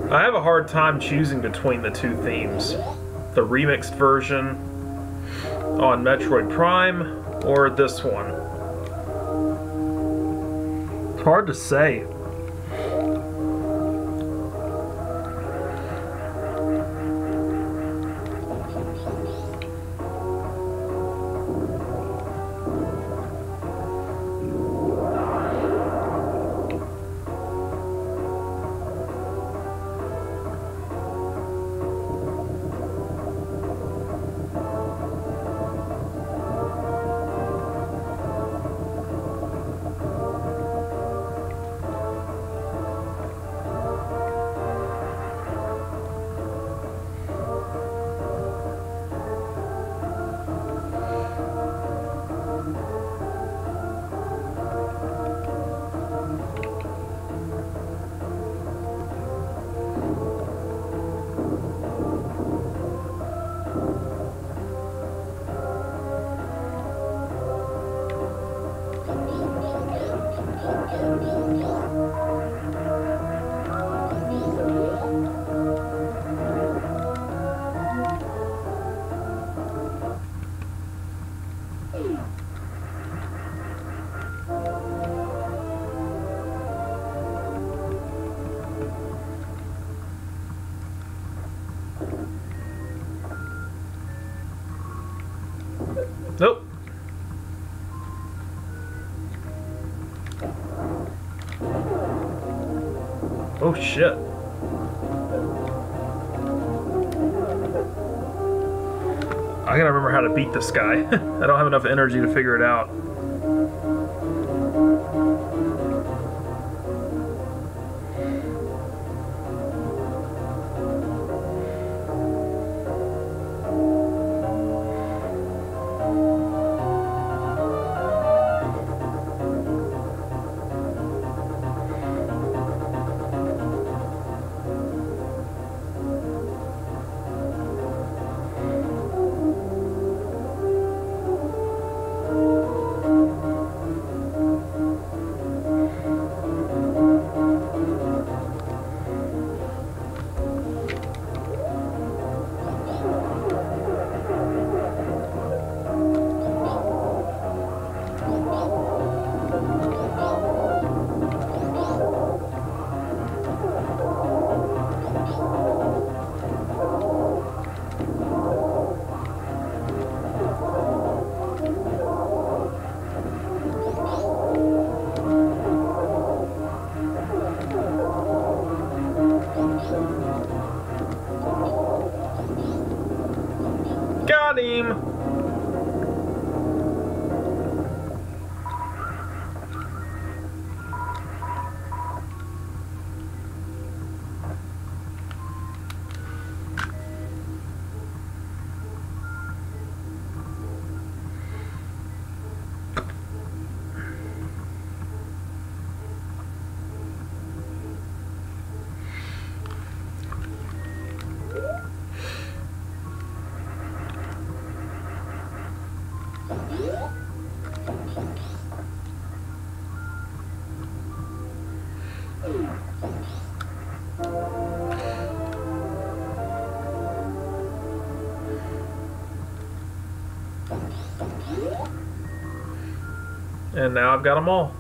I have a hard time choosing between the two themes. The remixed version on Metroid Prime or this one. It's hard to say. Nope. Oh shit. I gotta remember how to beat this guy. I don't have enough energy to figure it out. Got him! And now I've got them all.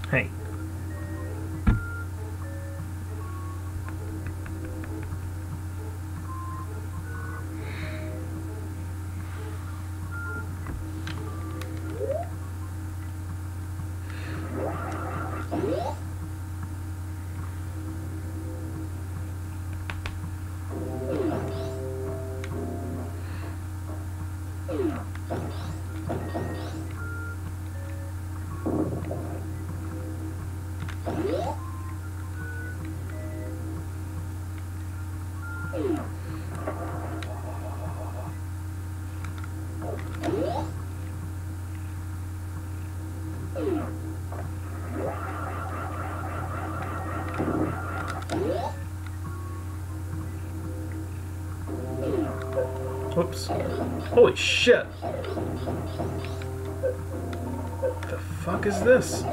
Hey. Whoops. Holy shit. What the fuck is this?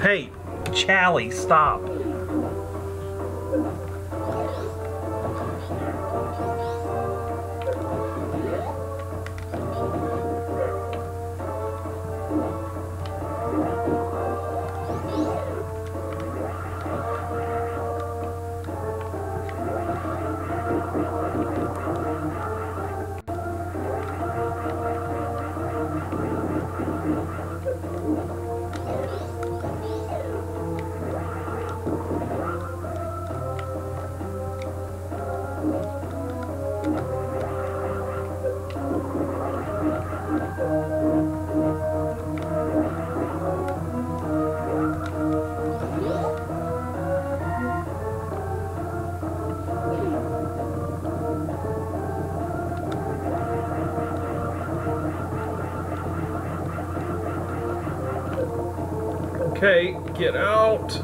Hey, Chally, stop. Okay, get out.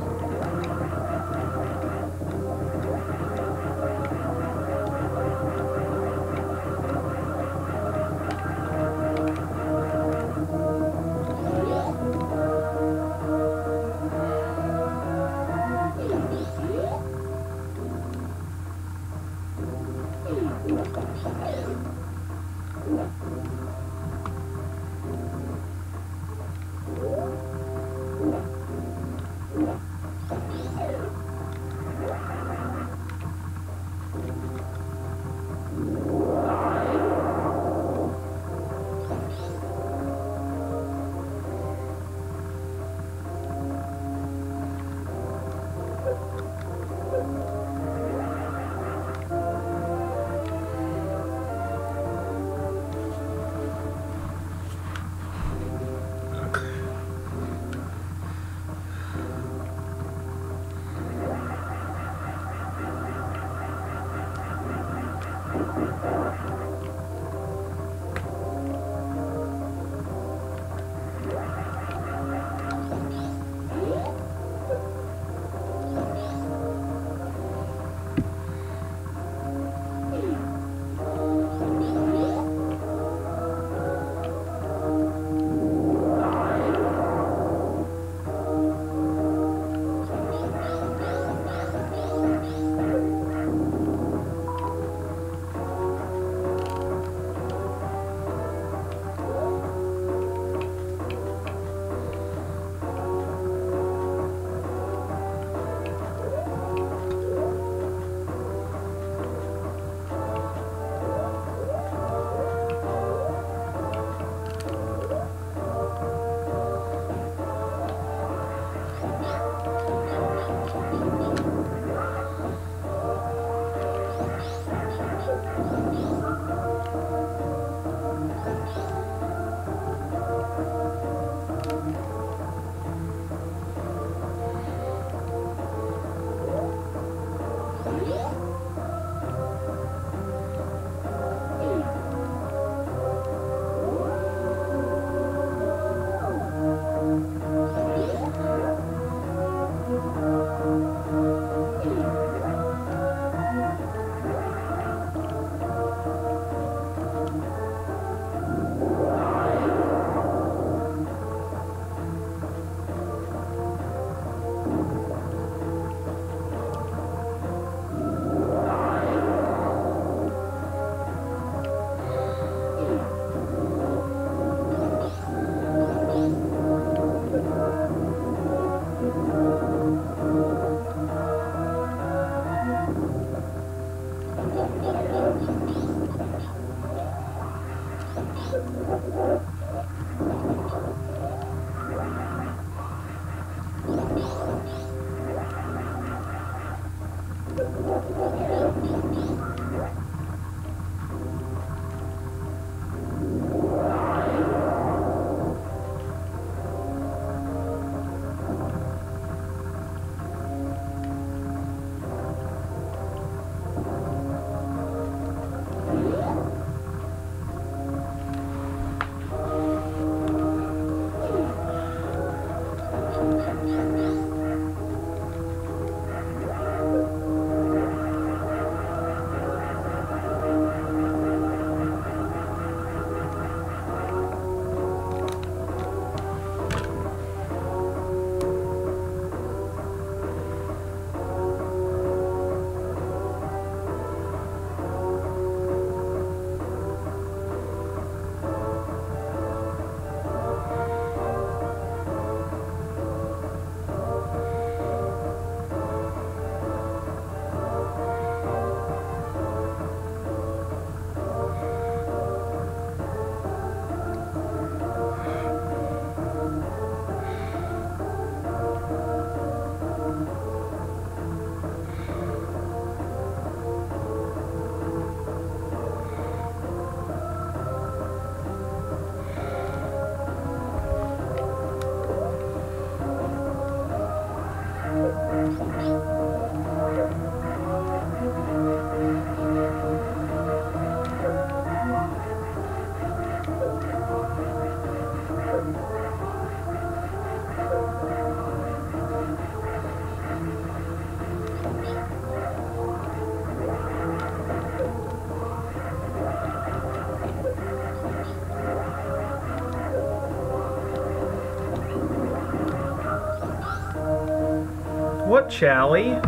what, Charlie?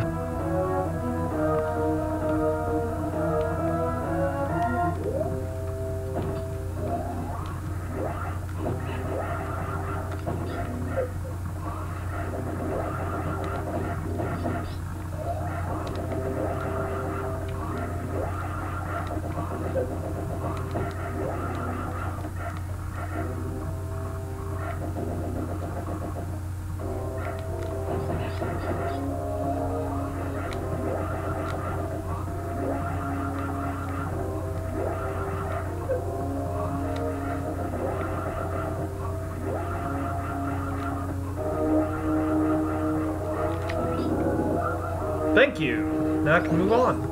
Thank you. Now I can move on.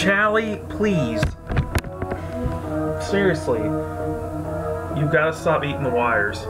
Charlie, please. Seriously. You've got to stop eating the wires.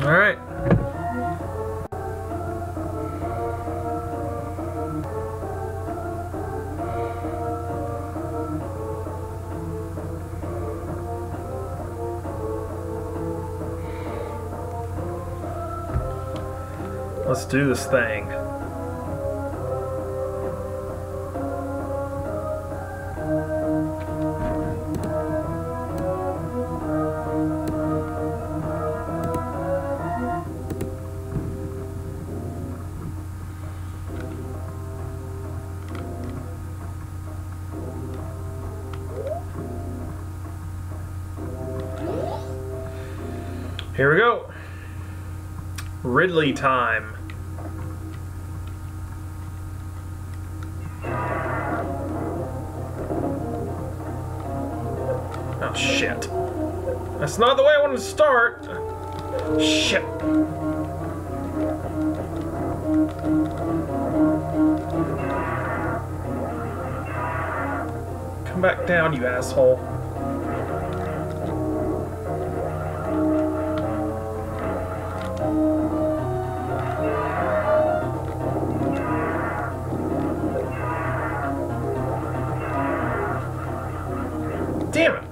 Alright. Let's do this thing. Here we go. Ridley time. shit. That's not the way I wanted to start. Shit. Come back down, you asshole. Damn it!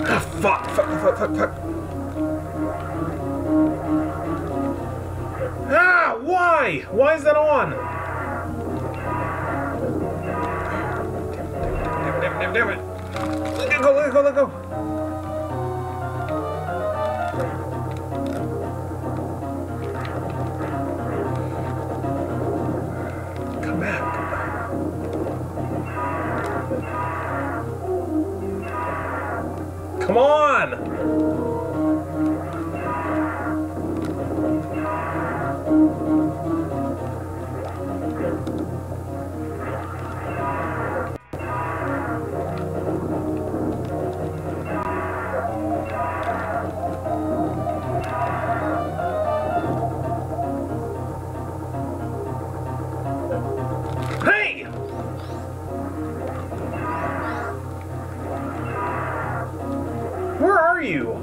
Ah, fuck! Fuck! Ah! Why? Why is that on? Damn it! Let go! Come back. Come on! Hey! Where are you?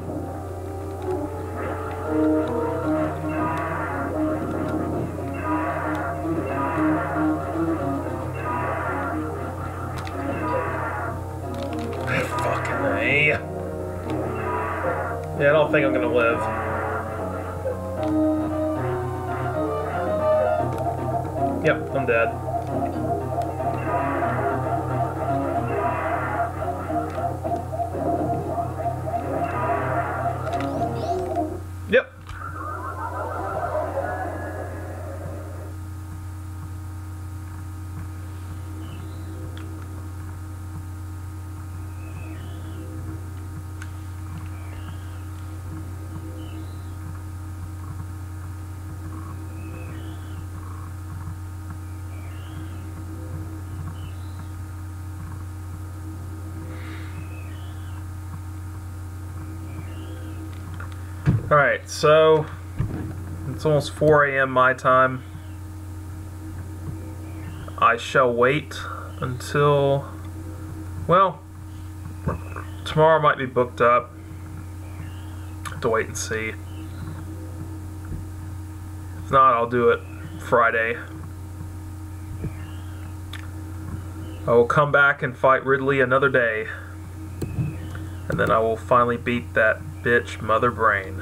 Fucking A. Yeah, I don't think I'm gonna live. Yep, I'm dead. Yep. Alright, so it's almost 4 a.m. my time. I shall wait until, well, tomorrow might be booked up. Have to wait and see. If not, I'll do it Friday. I will come back and fight Ridley another day. And then I will finally beat that bitch Mother Brain.